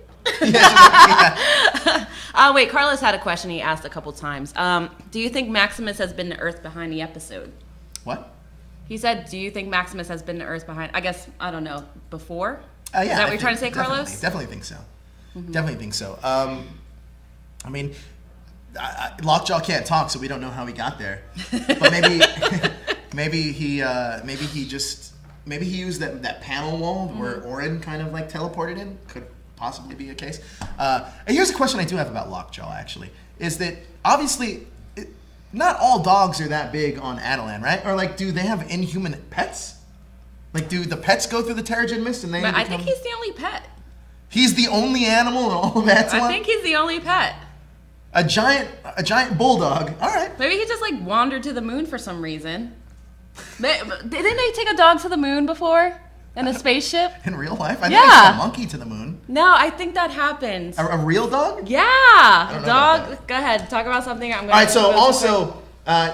Wait, Carlos had a question he asked a couple times. Do you think Maximus has been to Earth behind the episode? What? He said, do you think Maximus has been to Earth behind, I guess, I don't know, before? Yeah. Is that what you're trying to say, Carlos? Definitely think so. Definitely think so. I mean, Lockjaw can't talk, so we don't know how he got there. But maybe... Maybe he used that panel wall where Orin kind of like teleported in. Could possibly be a case. And here's a question I do have about Lockjaw, actually, is that obviously not all dogs are that big on Adelan, right? Or like, do they have inhuman pets? Like, do the pets go through the Terrigen Mist and they? But I think he's the only pet. He's the only animal in all of Adelan? I think he's the only pet. A giant bulldog. All right. Maybe he just like wandered to the moon for some reason. Didn't they take a dog to the moon before in a spaceship? In real life? I think they took a monkey to the moon. No, I think that happened. A real dog? Yeah. Dog. Go ahead. Talk about something. All right, so also,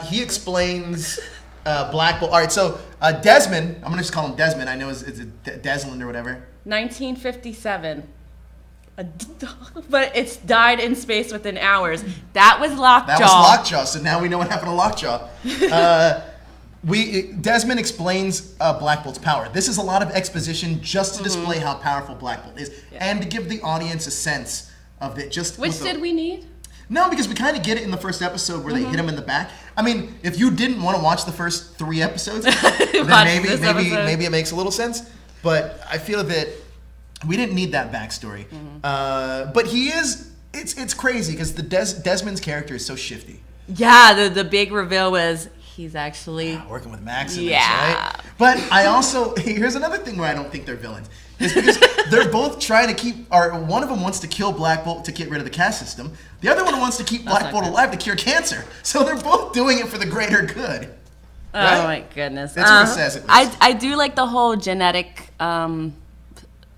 he explains Black Bolt. All right, so Desmond, I'm going to just call him Desmond. I know it's Desmond or whatever. 1957. But it's died in space within hours. That was Lockjaw. That was Lockjaw, so now we know what happened to Lockjaw. Desmond explains Black Bolt's power. This is a lot of exposition just to display how powerful Black Bolt is, and to give the audience a sense of it. Which did we need? No, because we kind of get it in the first episode where they hit him in the back. I mean, if you didn't want to watch the first 3 episodes, then maybe it makes a little sense. But I feel that we didn't need that backstory. But he is. It's crazy because Desmond's character is so shifty. Yeah, the big reveal was he's actually working with Maximus, right? But I also here's another thing where I don't think they're villains. Is because they're both trying to keep, or one of them wants to kill Black Bolt to get rid of the caste system. The other one wants to keep Black Bolt alive to cure cancer. So they're both doing it for the greater good. Right? Oh my goodness. That's what it says. I do like the whole genetic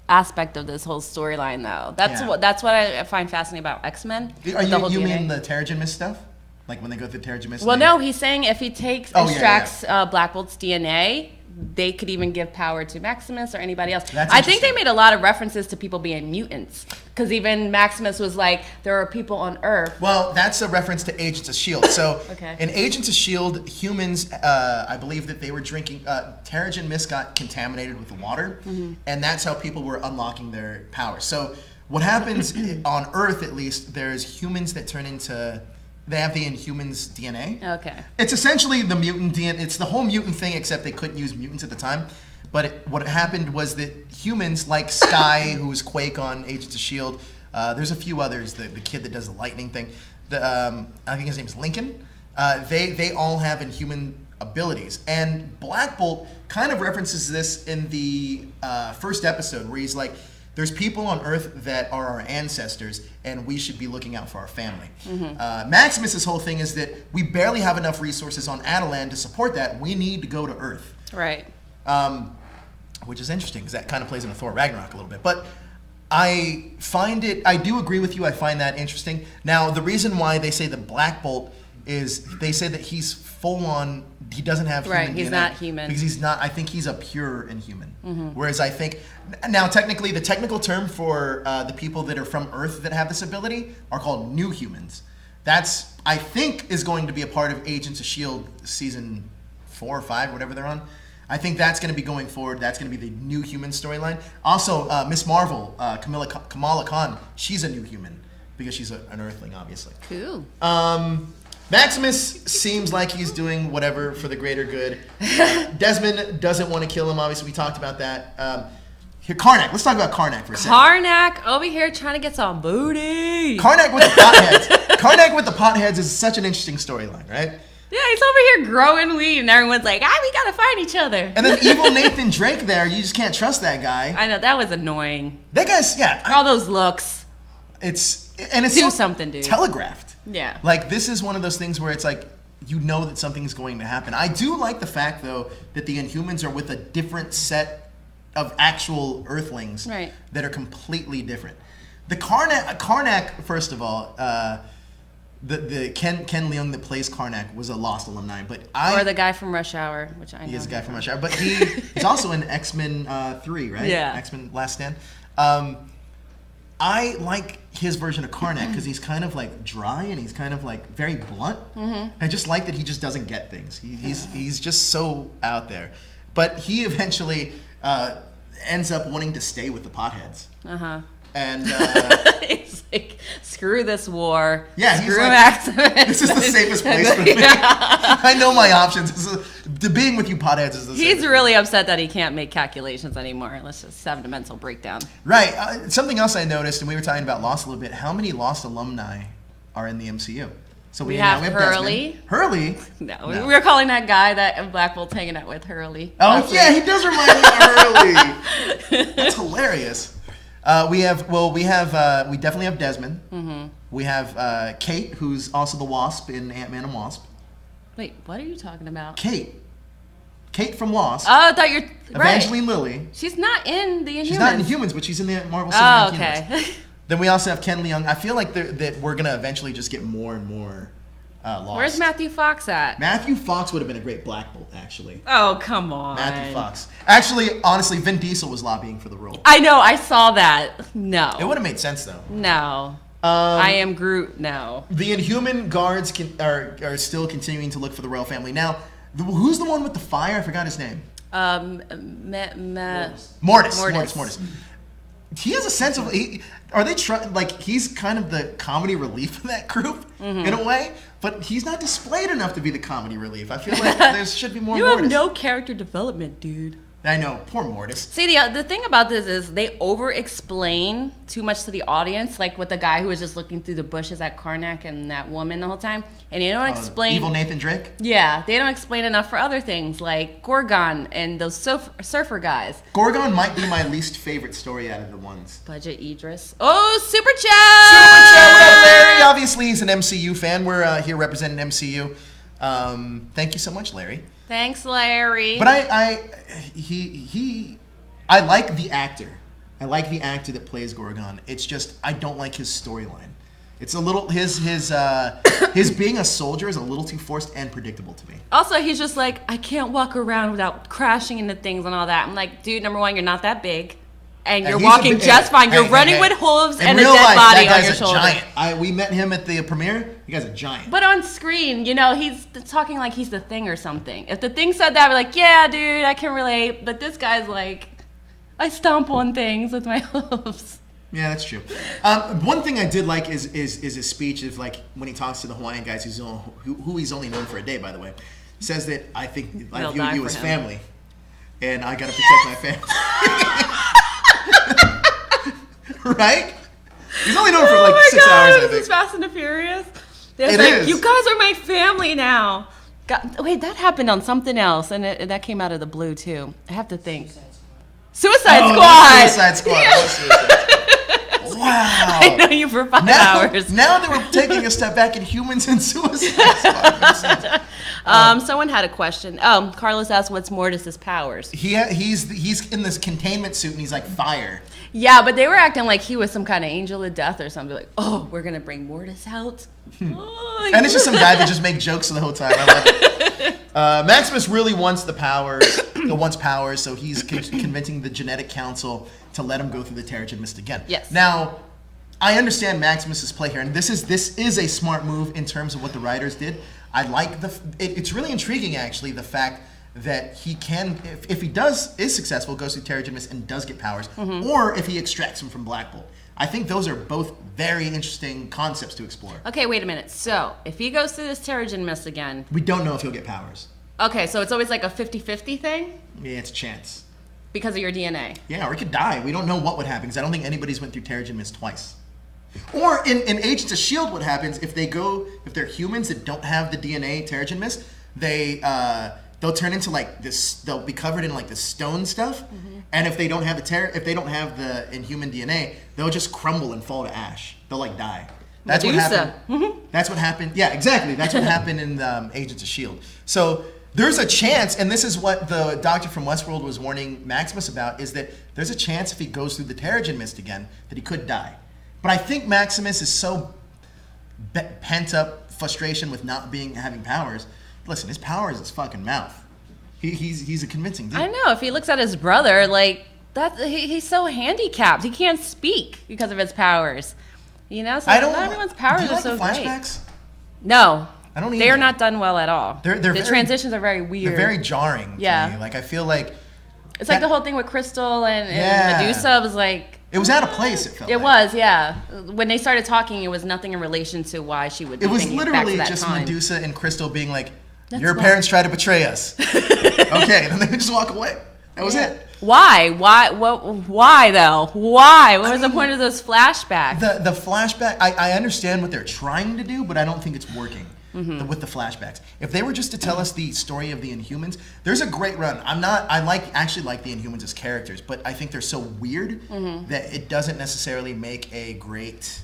aspect of this whole storyline, though. That's what I find fascinating about X-Men. You mean the Terrigen Mist stuff? Like when they go through Terrigen Mist? Well, no, he's saying if he extracts Black Bolt's DNA, they could even give power to Maximus or anybody else. I think they made a lot of references to people being mutants. Because even Maximus was like, there are people on Earth. Well, that's a reference to Agents of S.H.I.E.L.D. So in Agents of S.H.I.E.L.D., humans, I believe that they were drinking, Terrigen Mist got contaminated with the water. And that's how people were unlocking their powers. So what happens on Earth, at least, there's humans that turn into... They have the Inhumans DNA. Okay. It's essentially the mutant DNA. It's the whole mutant thing, except they couldn't use mutants at the time. But what happened was that humans like Sky, who's Quake on Agents of S.H.I.E.L.D., there's a few others, the kid that does the lightning thing, I think his name's Lincoln, they all have Inhuman abilities. And Black Bolt kind of references this in the first episode where he's like, there's people on Earth that are our ancestors, and we should be looking out for our family. Maximus's whole thing is that we barely have enough resources on Adelan to support that. We need to go to Earth. Right. Which is interesting because that kind of plays into Thor Ragnarok a little bit. But I do agree with you. I find that interesting. Now, the reason why they say the Black Bolt is they say that he's full on, he doesn't have human Right, he's DNA not human. because he's not, I think he's a pure Inhuman. Whereas I think, now technically the technical term for the people that are from Earth that have this ability are called New Humans. That's, I think, is going to be a part of Agents of S.H.I.E.L.D. season 4 or 5, whatever they're on. I think that's going to be going forward. That's going to be the New Human storyline. Also, Miss Marvel, Kamala Khan, she's a New Human because she's an Earthling, obviously. Cool. Maximus seems like he's doing whatever for the greater good. Desmond doesn't want to kill him. Obviously, we talked about that. Here, Karnak. Let's talk about Karnak for a second. Karnak over here trying to get some booty. Karnak with the potheads. Karnak with the potheads is such an interesting storyline, right? Yeah, he's over here growing weed, and everyone's like, we gotta find each other. And then evil Nathan Drake there, you just can't trust that guy. I know, that was annoying. That guy's, yeah. All those looks. It's Do so something, dude. telegraphed. Yeah. Like, this is one of those things where it's like, you know that something's going to happen. I do like the fact, though, that the Inhumans are with a different set of actual Earthlings that are completely different. The Karnak, first of all, the Ken Leung that plays Karnak was a Lost alumni, but or the guy from Rush Hour, which I know. He is a guy from Rush Hour, but he's also in X-Men 3, right? Yeah. X-Men Last Stand. I like his version of Karnak because he's kind of like dry and he's kind of like very blunt. I just like that he just doesn't get things. He's just so out there. But he eventually ends up wanting to stay with the potheads. And he's like, screw this war. Yeah, screw like, Maximus. This is the safest place for me. I know my options. Being with you potheads is the safest. He's really upset that he can't make calculations anymore. Let's just have a mental breakdown. Right. Something else I noticed, and we were talking about Lost a little bit, how many Lost alumni are in the MCU? So we have Hurley. Desmond. Hurley? No, we were calling that guy that Black Bolt's hanging out with Hurley. Oh, yeah, he does remind me of Hurley. That's hilarious. We definitely have Desmond. We have Kate, who's also the Wasp in Ant-Man and Wasp. Wait, what are you talking about? Kate from Lost. Oh, I thought you're Evangeline Lilly. She's not in the Inhumans. She's not in Inhumans, but she's in the Marvel Cinematic Universe. Okay. Then we also have Ken Leung. I feel like that we're gonna eventually just get more and more Lost. Where's Matthew Fox at? Matthew Fox would have been a great Black Bolt, actually. Oh, come on. Matthew Fox. Actually, honestly, Vin Diesel was lobbying for the role. I know, I saw that. No. It would have made sense, though. No. I am Groot, no. The Inhuman guards are still continuing to look for the royal family. Now, who's the one with the fire? I forgot his name. Mortis. He has a sense of... he's kind of the comedy relief of that group, in a way, but he's not displayed enough to be the comedy relief. I feel like there should be more Mortis. You have no character development, dude. I know, poor Mortis. See, the thing about this is they over-explain too much to the audience, like with the guy who was just looking through the bushes at Karnak and that woman the whole time, and they don't explain... Evil Nathan Drake? Yeah, they don't explain enough for other things, like Gorgon and those surfer guys. Gorgon might be my least favorite story out of the ones. Budget Idris. Oh, Super Chat! Super Chat, what up, Larry? Obviously, he's an MCU fan. We're here representing MCU. Thank you so much, Larry. Thanks, Larry. But I like the actor. I like the actor that plays Gorgon. It's just I don't like his storyline. It's a little his being a soldier is a little too forced and predictable to me. Also, he's just like, I can't walk around without crashing into things and all that. I'm like, dude, number one, you're not that big. And you're walking just fine. You're running with hooves and a dead body on your shoulder. Giant. We met him at the premiere. You guys are giant. But on screen, he's talking like he's the Thing or something. If the Thing said that, we're like, yeah, dude, I can relate. But this guy's like, I stomp on things with my hooves. Yeah, that's true. One thing I did like is his speech of like when he talks to the Hawaiian guys who he's only known for a day, by the way. Says that I think I view you as family. and I gotta protect my family. Right? He's only known for like 6 hours, I think. This is Fast and the Furious. It's It like, is. you guys are my family now. Wait, that happened on something else, and that came out of the blue, too. I have to think. Suicide Squad! Suicide Squad. Yeah. Wow. I know you for 5 hours. Now that we're taking a step back, Inhumans and Suicide Squad. Someone had a question. Oh, Carlos asked, what's Mortis's powers? He's in this containment suit, and he's like fire. Yeah, but they were acting like he was some kind of angel of death or something. Like, oh, we're going to bring Mortis out? Oh, And it's just some guy that just makes jokes the whole time. I love it. Maximus really wants the powers. So he's convincing the Genetic Council to let him go through the Terrigen Mist again. Yes. Now, I understand Maximus's play here, and this is a smart move in terms of what the writers did. I like it's really intriguing, actually, the fact that he can, if he is successful, goes through Terrigen Mist and does get powers, or if he extracts them from Black Bolt. I think those are both very interesting concepts to explore. Okay, wait a minute. So, if he goes through this Terrigen Mist again... We don't know if he'll get powers. Okay, so it's always like a 50-50 thing? Yeah, it's a chance. Because of your DNA? Yeah, or he could die. We don't know what would happen, because I don't think anybody's went through Terrigen Mist twice. Or in Agents of S.H.I.E.L.D., what happens if they're humans that don't have the DNA Terrigen Mist, they'll turn into like this. They'll be covered in like this stone stuff, and if they don't have the Inhuman DNA, they'll just crumble and fall to ash. They'll like die. That's Medusa. what happened. That's what happened. Yeah, exactly. That's what happened in Agents of S.H.I.E.L.D. So there's a chance, and this is what the doctor from Westworld was warning Maximus about, is that there's a chance if he goes through the Terrigen Mist again that he could die. But I think Maximus is so pent up frustration with not having powers. Listen, his power is his fucking mouth. He's a convincing dude. I know. If he looks at his brother, like he's so handicapped. He can't speak because of his powers. You know, so not everyone's powers do you are like so the flashbacks? great. No, I don't. They are not done well at all. The transitions are very weird. They're very jarring. Yeah, to me. Like I feel like it's like the whole thing with Crystal and Medusa was like. It was out of place. It was, yeah. When they started talking, it was nothing in relation to why she would. It was literally back to just time. Medusa and Crystal being like, "Your parents tried to betray us." Okay, then they would just walk away. That was it. Why? Why though? Why? What was the point of those flashbacks? The flashback. I understand what they're trying to do, but I don't think it's working. With the flashbacks. If they were just to tell us the story of the Inhumans, there's a great run. I actually like the Inhumans as characters, but I think they're so weird that it doesn't necessarily make a great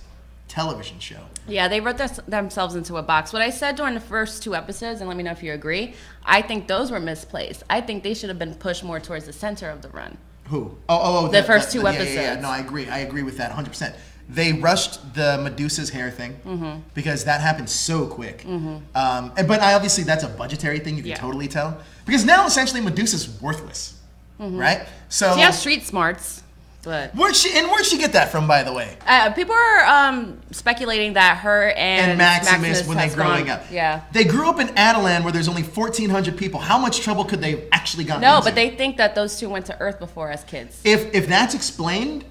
television show. Yeah, they wrote themselves into a box. What I said during the first 2 episodes, and let me know if you agree, I think those were misplaced. I think they should have been pushed more towards the center of the run. Who? The first 2 episodes. Yeah. No, I agree. I agree with that 100%. They rushed the Medusa's hair thing because that happened so quick. But obviously that's a budgetary thing. You can totally tell. Because now essentially Medusa's worthless, right? So she has street smarts, but where'd she get that from, by the way? People are speculating that her and Maximus when they're growing up. Yeah, they grew up in Adelan where there's only 1,400 people. How much trouble could they actually gotten into? No, but they think that those 2 went to Earth before as kids. If that's explained,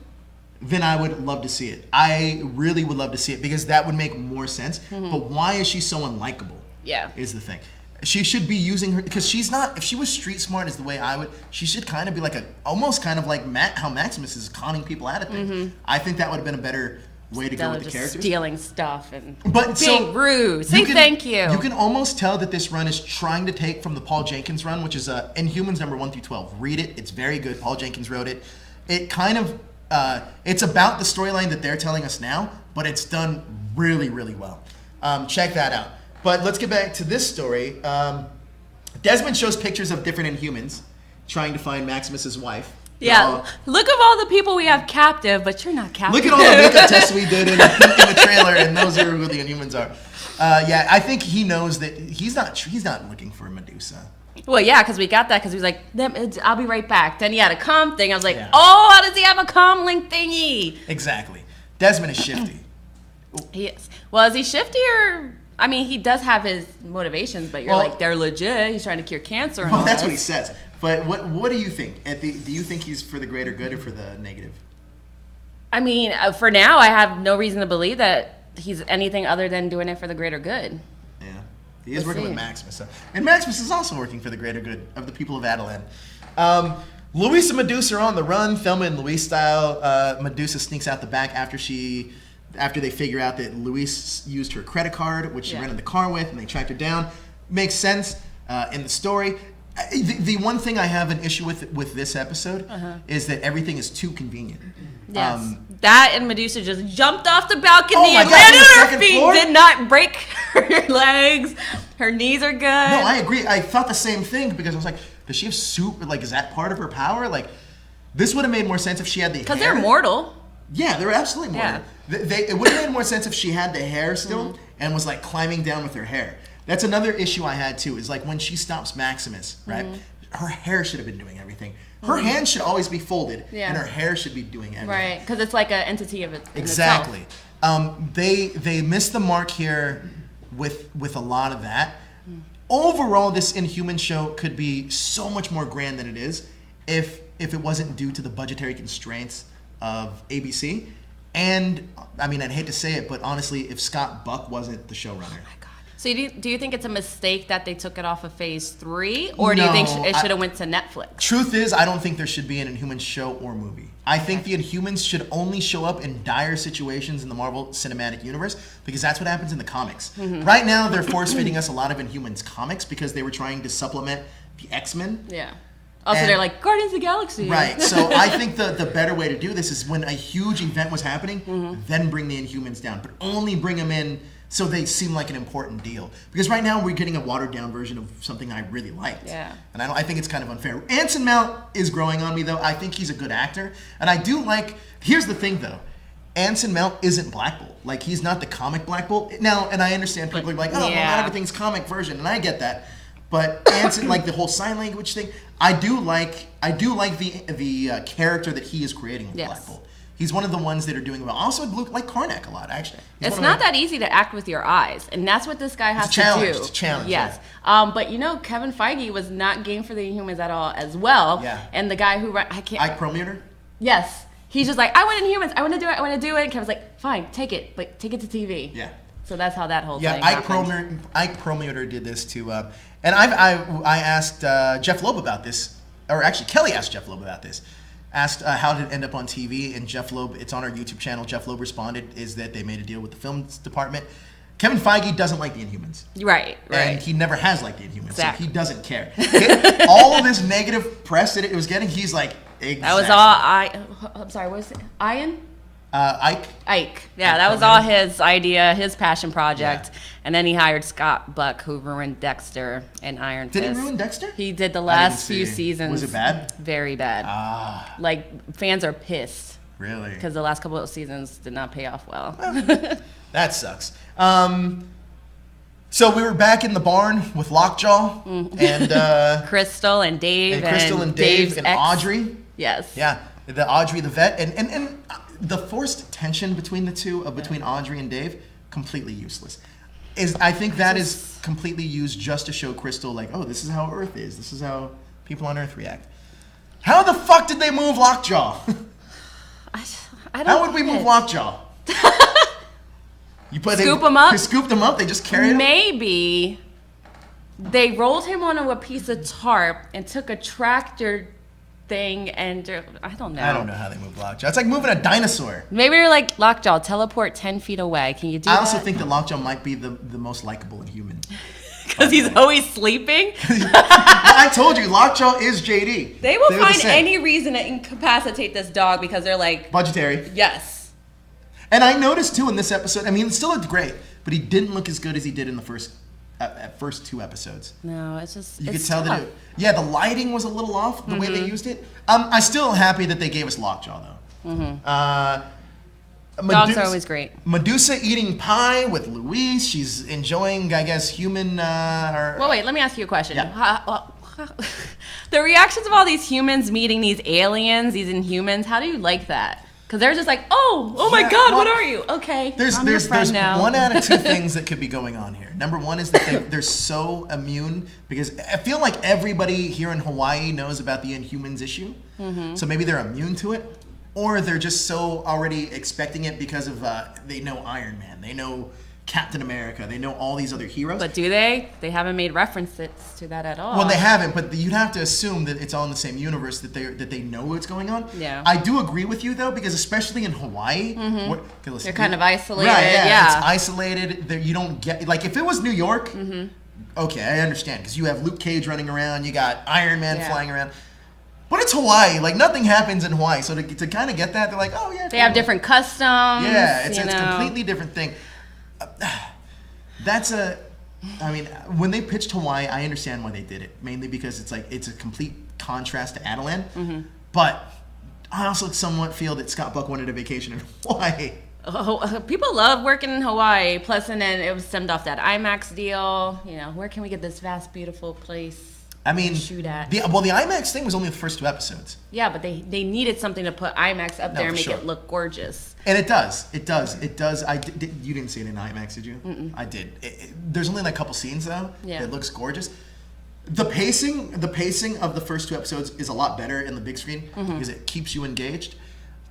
then I would love to see it. I really would love to see it because that would make more sense. But why is she so unlikable? Yeah, is the thing. She should be using her because she's not. If she was street smart, is the way I would. She should kind of be like almost kind of like how Maximus is conning people out of things. I think that would have been a better way to go with the characters. Stealing stuff and being rude. Say thank you. You can almost tell that this run is trying to take from the Paul Jenkins run, which is Inhumans number 1 through 12. Read it; it's very good. Paul Jenkins wrote it. It kind of. It's about the storyline that they're telling us now, but it's done really, really well. Check that out. But let's get back to this story. Desmond shows pictures of different Inhumans trying to find Maximus's wife. Yeah, look at all the people we have captive, but you're not captive. Look at all the makeup tests we did in the trailer, and those are who the Inhumans are. Yeah, I think he knows that he's not looking for Medusa. Well, yeah, because we got that because he was like, I'll be right back. Then he had a comm thing. I was like, oh, how does he have a comm link thingy? Exactly. Desmond is shifty. He is. Well, is he shifty or... I mean, he does have his motivations, but you're like, they're legit. He's trying to cure cancer and all that's what he says. But what do you think? Do you think he's for the greater good or for the negative? I mean, for now, I have no reason to believe that he's anything other than doing it for the greater good. Yeah. He is working with Maximus. And Maximus is also working for the greater good of the people of Adelan. Luis and Medusa are on the run, Thelma and Louise style. Medusa sneaks out the back after they figure out that Luis used her credit card, which she rented the car with, and they tracked her down. Makes sense in the story. The one thing I have an issue with this episode is that everything is too convenient. Yes. That and Medusa just jumped off the balcony and God, landed the on her second feet. floor? Did not break her legs. Her knees are good. No, I agree. I thought the same thing because I was like, does she have soup? Like, is that part of her power? Like, this would have made more sense if she had the hair. Because they're mortal. Yeah, they're absolutely mortal. Yeah. It would have made more sense if she had the hair still and was like climbing down with her hair. That's another issue I had too, is like when she stops Maximus, right? Her hair should have been doing everything. Her hands should always be folded, and her hair should be doing everything. Right, because it's like an entity of it. Exactly. They missed the mark here with a lot of that. Overall, this Inhuman show could be so much more grand than it is if it wasn't due to the budgetary constraints of ABC. And I mean, I'd hate to say it, but honestly, if Scott Buck wasn't the showrunner. Oh my God. So do you think it's a mistake that they took it off of Phase 3, or do you think it should have went to Netflix? Truth is, I don't think there should be an Inhumans show or movie. I think the Inhumans should only show up in dire situations in the Marvel Cinematic Universe because that's what happens in the comics. Right now, they're force-feeding us a lot of Inhumans comics because they were trying to supplement the X-Men. Yeah. Also, they're like, Guardians of the Galaxy. Right. So I think the better way to do this is when a huge event was happening, then bring the Inhumans down. But only bring them in so they seem like an important deal. Because right now we're getting a watered-down version of something I really liked. Yeah. And I think it's kind of unfair. Anson Mount is growing on me, though. I think he's a good actor. And I do like... Here's the thing, though. Anson Mount isn't Black Bolt. Like, he's not the comic Black Bolt. Now, and I understand people are like, oh, well, not everything's comic version. And I get that. But Anson, like the whole sign language thing, I do like the character that he is creating with Black Bolt. He's one of the ones that are doing well. Also, Luke like Karnak a lot, actually. It's not that easy to act with your eyes, and that's what this guy has to do. It's a challenge. Yes. But Kevin Feige was not game for the Inhumans at all as well. Yeah. And the guy who Ike Perlmutter? Yes. He's just like, I want Inhumans. I want to do it. I want to do it. And Kevin's like, fine, take it. But take it to TV. Yeah. So that's how that whole thing happened. Ike Perlmutter did this too. And I asked Jeff Loeb about this. Or actually, Kelly asked Jeff Loeb about this. Asked how did it end up on TV, and Jeff Loeb, it's on our YouTube channel. Jeff Loeb responded is that they made a deal with the film department. Kevin Feige doesn't like the Inhumans. Right. And he never has liked the Inhumans, exactly. So he doesn't care. All of this negative press that it was getting, he's like, exactly. That was all I'm sorry, what was it? Ian? Ike. Yeah, that was all his idea, his passion project. Yeah. And then he hired Scott Buck, who ruined Dexter and Iron Fist. Did he ruin Dexter? He did the last few seasons. Was it bad? Very bad. Like, fans are pissed. Really? Because the last couple of seasons did not pay off well. That sucks. So we were back in the barn with Lockjaw and Crystal and Dave and Dave's and ex. Audrey. Yes. Yeah, the Audrey the vet and the forced tension between the two between Audrey and Dave, completely useless. I think that is completely used just to show Crystal like, oh, this is how Earth is. This is how people on Earth react. How the fuck did they move Lockjaw? How would we move Lockjaw? Scoop him up? They scooped him up? They just carried him? Maybe they rolled him onto a piece of tarp and took a tractor thing and I don't know. I don't know how they move Lockjaw. It's like moving a dinosaur. Maybe you're like, Lockjaw, teleport 10 feet away. Can you do that? I also think that Lockjaw might be the most likable Inhuman. Because he's always sleeping? I told you, Lockjaw is JD. They will find any reason to incapacitate this dog because they're like... budgetary. Yes. And I noticed too in this episode, I mean, it still looked great, but he didn't look as good as he did in the first two episodes. No, it's just you could tell that the lighting was a little off the way they used it. I'm still happy that they gave us Lockjaw though. Dogs are always great. Medusa eating pie with Louise. She's enjoying, I guess, human. Well, wait. Let me ask you a question. Yeah. The reactions of all these humans meeting these aliens, these Inhumans. How do you like that? Because they're just like, oh my God, what are you? Okay, there's now. one out of two things that could be going on here. Number one is that they're so immune because I feel like everybody here in Hawaii knows about the Inhumans issue, so maybe they're immune to it, or they're just so already expecting it because of they know Iron Man, they know Captain America. They know all these other heroes. But do they? They haven't made references to that at all. Well, they haven't, but you'd have to assume that it's all in the same universe, that they know what's going on. Yeah. I do agree with you, though, because especially in Hawaii... They're kind of isolated. Right, yeah. It's isolated. You don't get... Like, if it was New York, okay, I understand, because you have Luke Cage running around, you got Iron Man flying around. But it's Hawaii. Like, nothing happins in Hawaii. So to kind of get that, they're like, oh, yeah. They have different customs. Yeah, it's a completely different thing. I mean, when they pitched Hawaii, I understand why they did it. Mainly because it's a complete contrast to Adelan. But I also somewhat feel that Scott Buck wanted a vacation in Hawaii. People love working in Hawaii. Plus, and then it was stemmed off that IMAX deal. You know, where can we get this vast, beautiful place? I mean, shoot at. The IMAX thing was only the first 2 episodes. Yeah, but they needed something to put IMAX up there and make it look gorgeous. And it does. You didn't see it in IMAX, did you? I did. There's only like a couple scenes though. Yeah. It looks gorgeous. The pacing of the first 2 episodes is a lot better in the big screen because it keeps you engaged.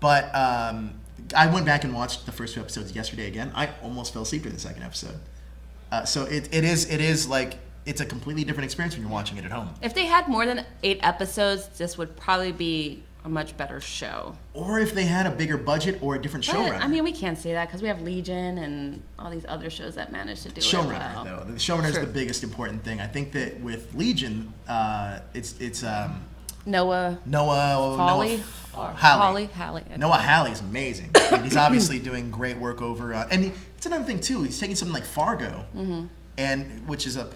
But I went back and watched the first 2 episodes yesterday again. I almost fell asleep in the second episode. So it is like. It's a completely different experience when you're watching it at home. If they had more than 8 episodes, this would probably be a much better show. Or if they had a bigger budget or a different showrunner. I mean, we can't say that because we have Legion and all these other shows that manage to do it well. Showrunner, though. The showrunner is the biggest important thing. I think that with Legion, it's Noah Hawley. Noah Hawley's amazing. I mean, he's obviously doing great work over. And it's another thing too. He's taking something like Fargo, and which is a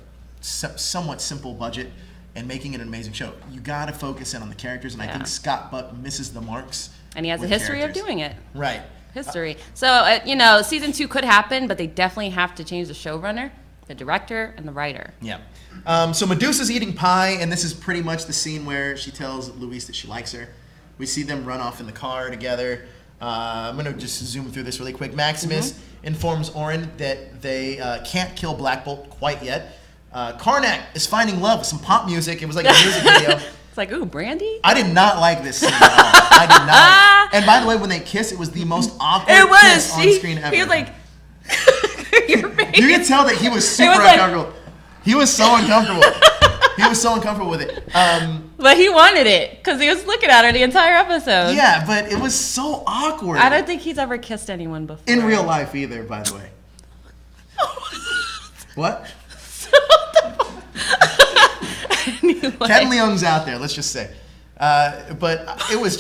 somewhat simple budget, and making it an amazing show. You got to focus in on the characters, and I think Scott Buck misses the marks. And he has a history of doing it. Right. History. So, season 2 could happen, but they definitely have to change the showrunner, the director, and the writer. Yeah. So Medusa's eating pie, and this is pretty much the scene where she tells Luis that she likes her. We see them run off in the car together. I'm going to just zoom through this really quick. Maximus informs Orin that they can't kill Black Bolt quite yet. Karnak is finding love with some pop music. It was like a music video. It's like, ooh, Brandy? I did not like this scene at all. I did not. And by the way, when they kiss, it was the most awkward kiss on screen ever. He was like, your face. You could tell that he was super uncomfortable. He was so uncomfortable. He was so uncomfortable with it. But he wanted it because he was looking at her the entire episode. Yeah, but it was so awkward. I don't think he's ever kissed anyone before. In real life either, by the way. What? Anyway. Ken Leung's out there, let's just say. But it was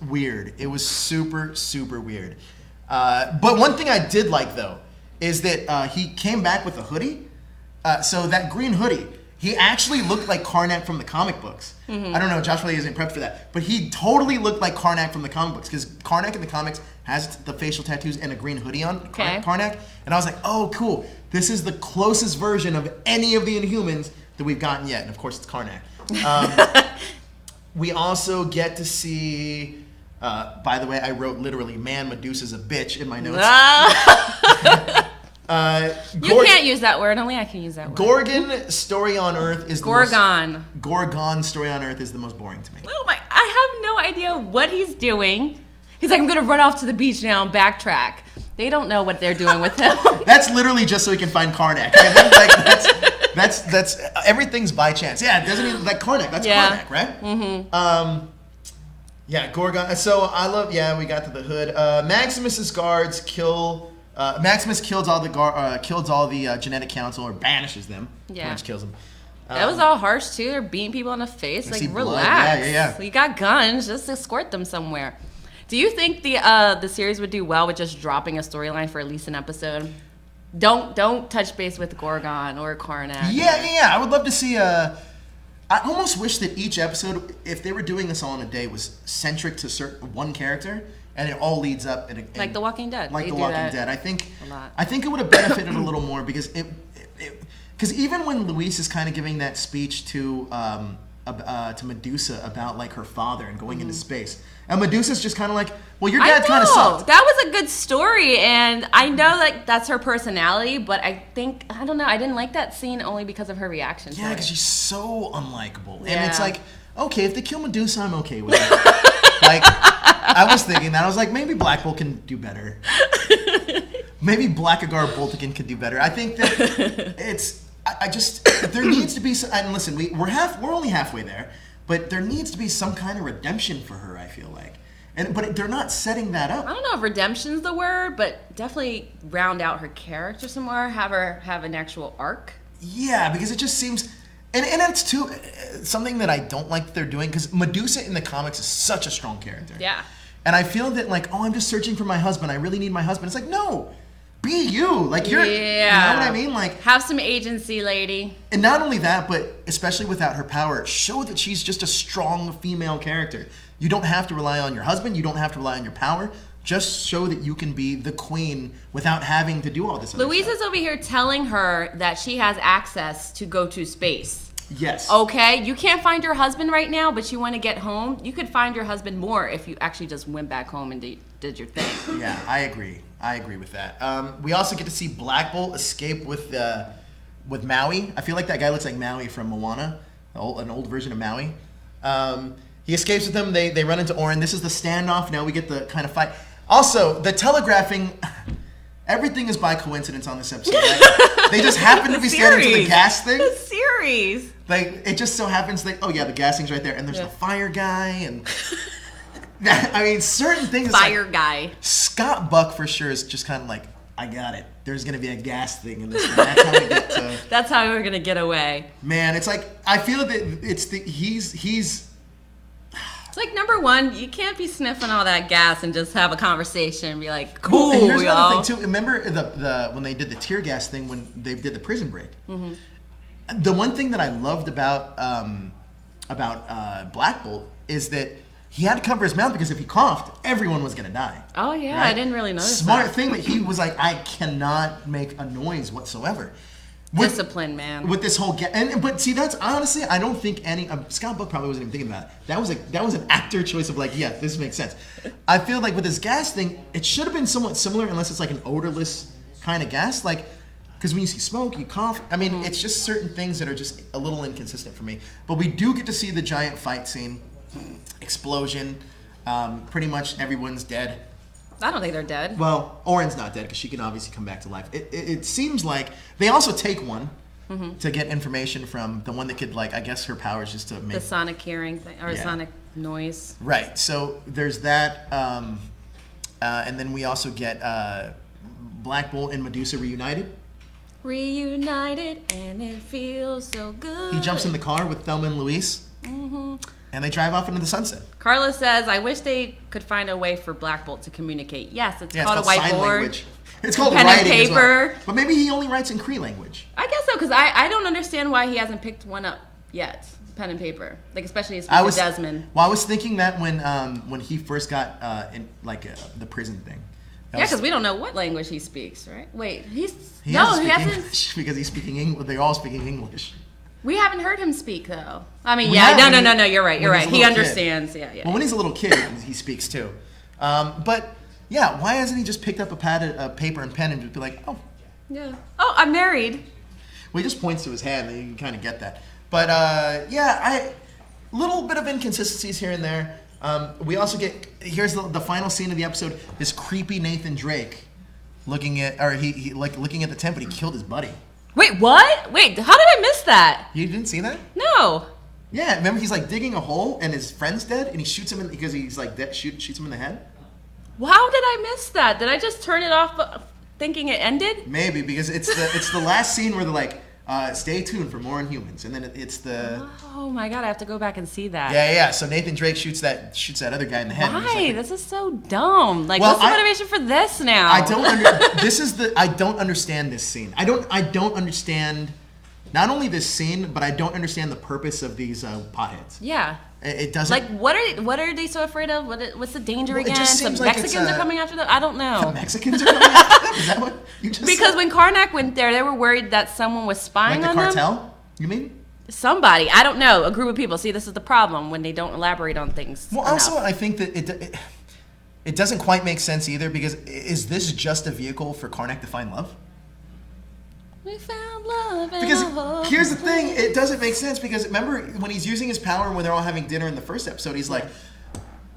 weird. It was super, super weird. But one thing I did like, though, is that he came back with a hoodie. So that green hoodie, he actually looked like Karnak from the comic books. I don't know, Josh really isn't prepped for that. But he totally looked like Karnak from the comic books, because Karnak in the comics has the facial tattoos and a green hoodie on, Karnak. And I was like, oh, cool. This is the closest version of any of the Inhumans that we've gotten yet. And of course, it's Karnak. We also get to see, by the way, I wrote literally, man, Medusa's a bitch in my notes. You can't use that word. Only I can use that word. Gorgon story on Earth is Gorgon story on Earth is the most boring to me. Oh my! I have no idea what he's doing. He's like, I'm gonna run off to the beach now and backtrack. They don't know what they're doing with him. That's literally just so he can find Karnak. I think that's everything's by chance. Yeah, doesn't even like Karnak. That's Karnak, right? Yeah, Gorgon. So I love. Yeah, we got to the hood. Maximus's guards kill. Maximus kills all the genetic council, or banishes them. Yeah, pretty much kills them. That was all harsh too. They're beating people in the face. Like, Yeah. relax. Yeah. You got guns. Just escort them somewhere. Do you think the series would do well with just dropping a storyline for at least an episode? Don't touch base with Gorgon or Karnak. Yeah. I would love to see I almost wish that each episode, if they were doing this all in a day, was centric to one character, and it all leads up. Like The Walking Dead. Like The Walking Dead. I think it would have benefited a little more, because because even when Luis is kind of giving that speech to Medusa about like her father and going into space, and Medusa's just kind of like, well, your dad kind of sucked. That was a good story, and I know like that's her personality, but I don't know, I didn't like that scene only because of her reaction. Yeah, because she's so unlikable, and it's like, okay, if they kill Medusa, I'm okay with it. Like, I was thinking that, I was like, maybe Black Bolt can do better. Maybe Blackagar Boltigan could do better. I think that I just there needs to be some, and listen, we're only halfway there, but there needs to be some kind of redemption for her, I feel like. But they're not setting that up. I don't know if redemption's the word, but definitely round out her character some more, have her have an actual arc. Yeah, because it just seems, and it's too something that I don't like that they're doing, because Medusa in the comics is such a strong character. Yeah. And I feel that like, I'm just searching for my husband. I really need my husband. It's like, no, be you. Like you know what I mean? Like have some agency, lady. And not only that, but especially without her power, show that she's just a strong female character. You don't have to rely on your husband. You don't have to rely on your power. Just show that you can be the queen without having to do all this other Louisa's stuff. over here telling her that she has access to go to space. Yes. Okay, you can't find your husband right now, but you want to get home. You could find your husband more if you actually just went back home and did your thing. Yeah, I agree. I agree with that. We also get to see Black Bolt escape with Maui. I feel like that guy looks like Maui from Moana, an old version of Maui. He escapes with them. They run into Orin. This is the standoff. Now we get the kind of fight. Also, the telegraphing. Everything is by coincidence on this episode. Right? They just happen to be standing to the gas thing. The series. Like it just so happens like, oh yeah, the gas thing's right there, and there's the fire guy, and I mean certain things. Fire guy. Scott Buck for sure is just kind of like, I got it. There's gonna be a gas thing in this. That's how we get to. That's how we're gonna get away. Man, it's like I feel that he's. It's like number one, you can't be sniffing all that gas and just have a conversation and be like, cool, and here's y'all. another thing too. Remember the when they did the tear gas thing when they did the prison break. Mm-hmm. The one thing that I loved about Black Bolt is that he had to cover his mouth because if he coughed, everyone was gonna die. Oh yeah, right? I didn't really notice. Smart thing that he was like, I cannot make a noise whatsoever. Discipline, man. With this whole but see, that's honestly, I don't think any Scott Buck probably wasn't even thinking about it. That was an actor choice of like, yeah, this makes sense. I feel like with this gas thing, it should have been somewhat similar, unless it's like an odorless kind of gas, like because when you see smoke, you cough. I mean, it's just certain things that are just a little inconsistent for me. But we do get to see the giant fight scene, explosion. Pretty much everyone's dead. I don't think they're dead. Well, Orin's not dead because she can obviously come back to life. It seems like they also take one to get information from the one that could, like, I guess her power is just to make... The sonic hearing thing, or sonic noise. Right. So there's that. And then we also get Black Bolt and Medusa reunited. Reunited, and it feels so good. He jumps in the car with Thelma and Louise. Mm-hmm. And they drive off into the sunset. Carla says, I wish they could find a way for Black Bolt to communicate. Yes, it's called a sign whiteboard. Language. It's called pen writing and paper. as well. But maybe he only writes in Cree language. I guess so, because I don't understand why he hasn't picked one up yet. Pen and paper. Like, especially his Desmond. Well, I was thinking that when he first got in the prison thing. Yeah, because we don't know what language he speaks, right? Wait, he hasn't. English because he's speaking English. They're all speaking English. We haven't heard him speak, though. I mean, no, you're right. You're right. He understands. Kid. Yeah. Well, when he's a little kid, he speaks too. But yeah, why hasn't he just picked up a paper and pen and just be like, oh, yeah, oh, I'm married. Well, he just points to his hand, and you can kind of get that. But little bit of inconsistencies here and there. We also get here's the final scene of the episode. This creepy Nathan Drake looking at the tent, but he killed his buddy. Wait, what? Wait, how did I miss that? You didn't see that? No. Yeah, remember he's like digging a hole and his friend's dead, and he shoots him because he's like shoots him in the head. How did I miss that? Did I just turn it off thinking it ended? Maybe because it's the last scene where they're like, stay tuned for more Inhumans, and then it's the. Oh my god, I have to go back and see that. Yeah. So Nathan Drake shoots that other guy in the head. Why? This is so dumb. Like, well, what's the motivation for this now? I don't I don't understand this scene. I don't understand not only this scene, but I don't understand the purpose of these potheads. Yeah. It doesn't. Like, what are they so afraid of? What's the danger again? It just seems the Mexicans are coming after them? I don't know. The Mexicans are coming after them? Is that what you just Because said? when Karnak went there, they were worried that someone was spying on them. Like the cartel? You mean? Somebody. I don't know. A group of people. See, this is the problem when they don't elaborate on things. Well, enough. also, I think that it doesn't quite make sense either, because is this just a vehicle for Karnak to find love? We found love and Because here's the thing, it doesn't make sense, because remember when he's using his power when they're all having dinner in the first episode, he's like,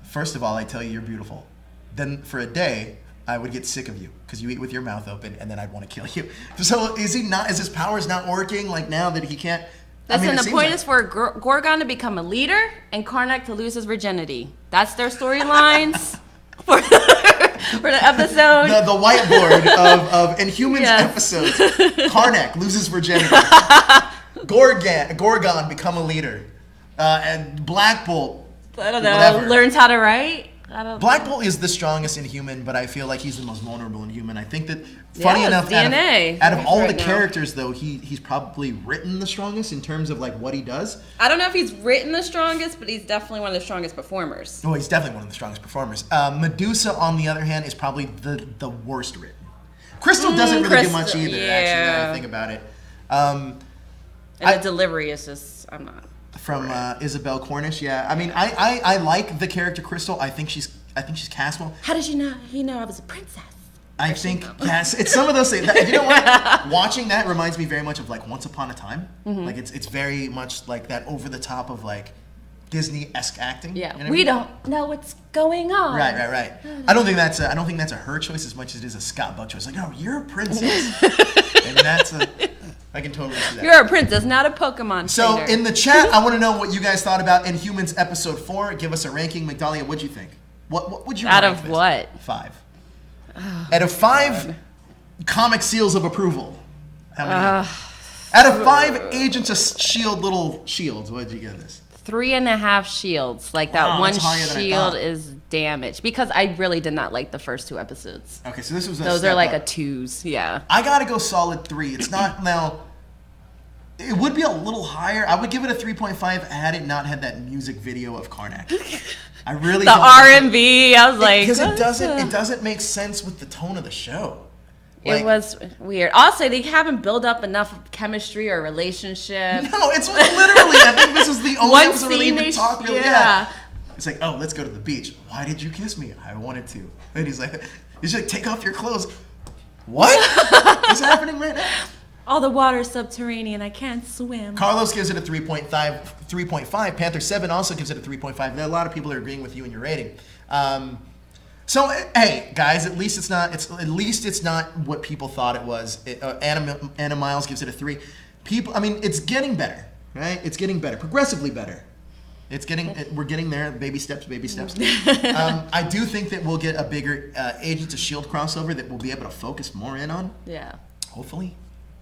first of all, I tell you you're beautiful. Then for a day, I would get sick of you because you eat with your mouth open, and then I'd want to kill you. So is he not? Is his powers not working? Like now that he can't. Listen, the point is for Gorgon to become a leader and Karnak to lose his virginity. That's their storylines for the episode. The whiteboard of Inhumans episodes. Karnak loses virginity. Gorgon become a leader. And Black Bolt, I don't know, learns how to write. Black Bolt is the strongest Inhuman, but I feel like he's the most vulnerable Inhuman. I think that, funny enough, out of all the characters, though, he's probably written the strongest in terms of like what he does. I don't know if he's written the strongest, but he's definitely one of the strongest performers. Oh, he's definitely one of the strongest performers. Medusa, on the other hand, is probably the worst written. Crystal doesn't really do much either, actually, now I think about it. And the delivery is just, I'm not. From Isabel Cornish, yeah. I mean, I like the character Crystal. I think she's cast well. How did you know? You know I was a princess. I think yes. It's some of those things. You know what? Watching that reminds me very much of like Once Upon a Time. Mm-hmm. Like it's very much like that over the top of like Disney-esque acting. Yeah, you know we don't know what's going on. Right. I don't think that's a her choice as much as it is a Scott Buck choice. Like, no, you're a princess, and that's a. I can totally see that. You're a princess, not a Pokemon So trainer. in the chat, I want to know what you guys thought about Inhumans episode 4. Give us a ranking. Migdalia, what'd you think? What would you out rank of this? what? 5. Out of 5 comic seals of approval. How many? Out of 5 Agents of S.H.I.E.L.D. little shields, what did you give this? 3.5 shields. Like that one shield I is damaged because I really did not like the first 2 episodes. Okay, so this was those are like a 2s. Yeah. I gotta go solid 3. It's not now. It would be a little higher. I would give it a 3.5 had it not had that music video of Karnak. I really the R&B. I was like, because it doesn't make sense with the tone of the show. Like, it was weird. Also, they haven't built up enough chemistry or relationship. No, it's literally. I think this is the only episode where they even talk. Really, yeah. It's like, oh, let's go to the beach. Why did you kiss me? I wanted to. And he's like, take off your clothes. What is happening right now? All the water is subterranean. I can't swim. Carlos gives it a 3.5. Panther 7 also gives it a 3.5. There are a lot of people that are agreeing with you in your rating. So hey, guys, at least it's not what people thought it was. Anna Miles gives it a 3. It's getting better, right? It's getting better, progressively better. We're getting there, baby steps. I do think that we'll get a bigger Agents of S.H.I.E.L.D. crossover that we'll be able to focus more in on. Yeah. Hopefully.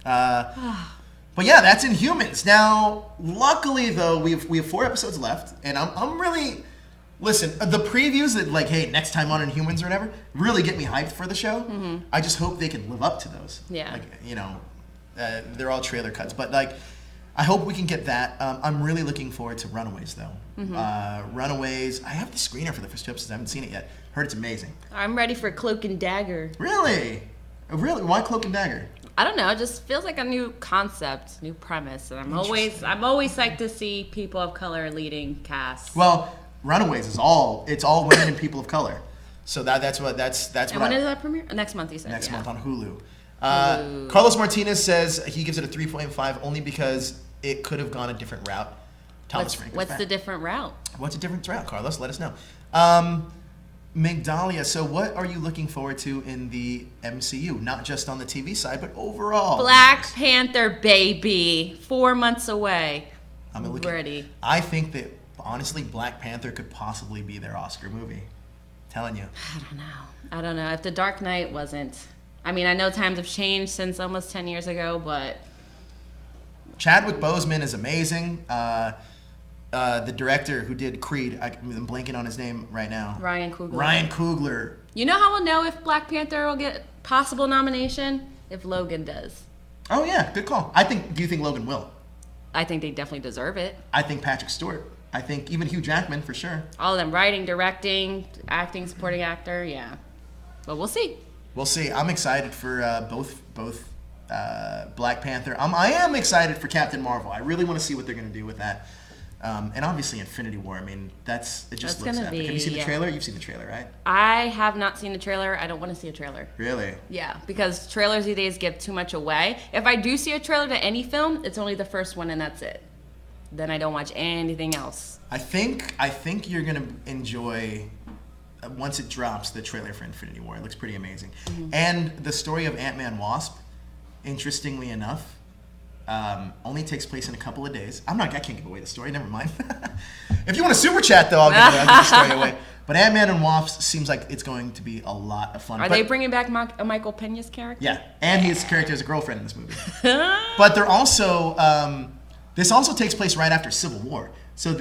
But yeah, that's Inhumans. Now, luckily though, we have 4 episodes left, and I'm really listen. The previews that like, hey, next time on Inhumans or whatever, really get me hyped for the show. Mm-hmm. I just hope they can live up to those. Yeah. Like they're all trailer cuts, but like, I hope we can get that. I'm really looking forward to Runaways though. Mm-hmm. Runaways. I have the screener for the first 2 episodes. I haven't seen it yet. Heard it's amazing. I'm ready for Cloak and Dagger. Really? Why Cloak and Dagger? I don't know. It just feels like a new concept, new premise, and I'm always psyched to see people of color leading casts. Well, Runaways is all women and people of color, so that's what. And when is that premiere? Next month, you said. Next month on Hulu. Carlos Martinez says he gives it a 3.5 only because it could have gone a different route. What's the different route? What's a different route, Carlos? Let us know. Migdalia, so what are you looking forward to in the MCU? Not just on the TV side, but overall. Black Panther, baby. 4 months away. I'm ready. I think that, honestly, Black Panther could possibly be their Oscar movie. Telling you. I don't know. If The Dark Knight wasn't. I mean, I know times have changed since almost 10 years ago, but. Chadwick Boseman is amazing. The director who did Creed, I'm blanking on his name right now. Ryan Coogler. You know how we'll know if Black Panther will get possible nomination? If Logan does. Oh yeah, good call. Do you think Logan will? I think they definitely deserve it. I think Patrick Stewart. I think even Hugh Jackman for sure. All of them, writing, directing, acting, supporting actor, yeah. But we'll see. We'll see. I'm excited for both Black Panther. I am excited for Captain Marvel. I really want to see what they're going to do with that. And obviously Infinity War. I mean, it just looks epic. Have you seen the trailer? You've seen the trailer, right? I have not seen the trailer. I don't want to see a trailer. Really? Yeah, because trailers these days give too much away. If I do see a trailer to any film, it's only the first one and that's it. Then I don't watch anything else. I think you're gonna enjoy once it drops, the trailer for Infinity War. It looks pretty amazing. And the story of Ant-Man Wasp, interestingly enough, only takes place in a couple of days. I can't give away the story. Never mind. If you want to super chat, though, I'll give the story away. But Ant-Man and Wasp seems like it's going to be a lot of fun. Are they bringing back Michael Pena's character? Yeah, and his character has a girlfriend in this movie. But they're also this also takes place right after Civil War. So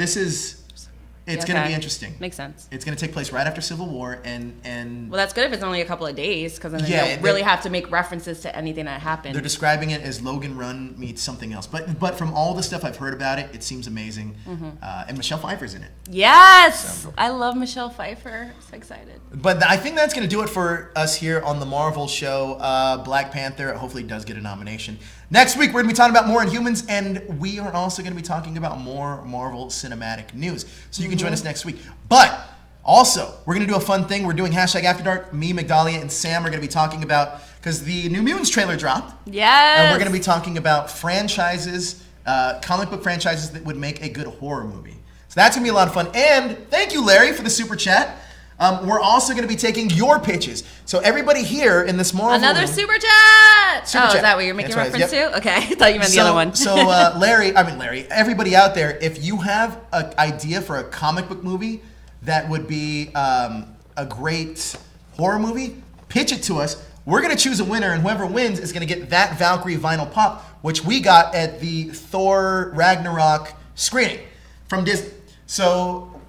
it's going to be interesting. Makes sense. It's going to take place right after Civil War, and well, that's good if it's only a couple of days, because then they don't really have to make references to anything that happened. They're describing it as Logan Run meets something else. But from all the stuff I've heard about it, it seems amazing. And Michelle Pfeiffer's in it. Yes! So. I love Michelle Pfeiffer. I'm so excited. But I think that's going to do it for us here on the Marvel show. Black Panther hopefully does get a nomination. Next week, we're going to be talking about more Inhumans, and we are also going to be talking about more Marvel cinematic news. So you can join us next week. But also, we're going to do a fun thing. We're doing #AfterDark. Me, Migdalia, and Sam are going to be talking about, because the New Mutants trailer dropped. Yes. And we're going to be talking about franchises, comic book franchises that would make a good horror movie. So that's going to be a lot of fun. And thank you, Larry, for the super chat. We're also going to be taking your pitches. So everybody here in this Marvel Another room, super chat! Is chat. that what you're making reference to? Okay, I thought you meant the other one. So Larry, everybody out there, if you have an idea for a comic book movie that would be a great horror movie, pitch it to us. We're going to choose a winner, and whoever wins is going to get that Valkyrie vinyl pop, which we got at the Thor Ragnarok screening from Disney. So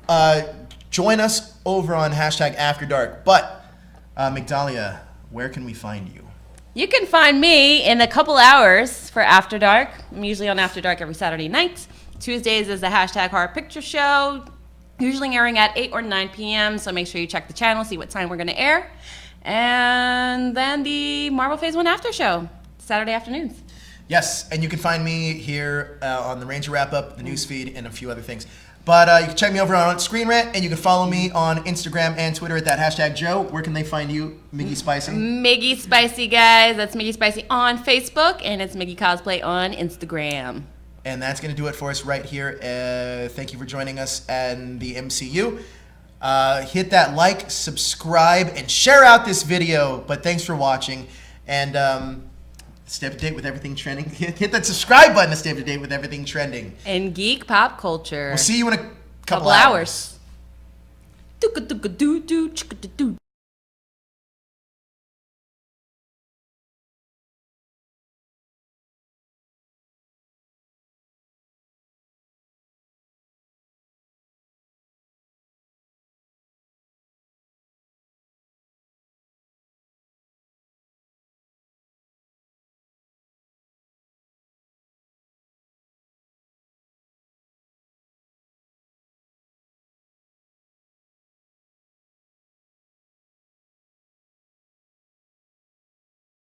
join us over on #AfterDark. But Migdalia, where can we find you? You can find me in a couple hours for After Dark. I'm usually on After Dark every Saturday night. Tuesdays is the #Horror Picture Show, usually airing at 8 or 9 p.m. So make sure you check the channel, see what time we're going to air. And then the Marvel Phase 1 After Show, Saturday afternoons. Yes, and you can find me here on the Ranger Wrap-Up, the newsfeed, and a few other things. But you can check me over on Screen Rant, and you can follow me on Instagram and Twitter at that #Joe. Where can they find you, Miggy Spicy? Miggy Spicy, guys. That's Miggy Spicy on Facebook, and it's Miggy Cosplay on Instagram. And that's going to do it for us right here. Thank you for joining us and the MCU. Hit that like, subscribe, and share out this video. But thanks for watching. And stay up to date with everything trending. Hit that subscribe button to stay up to date with everything trending. And geek pop culture. We'll see you in a couple hours.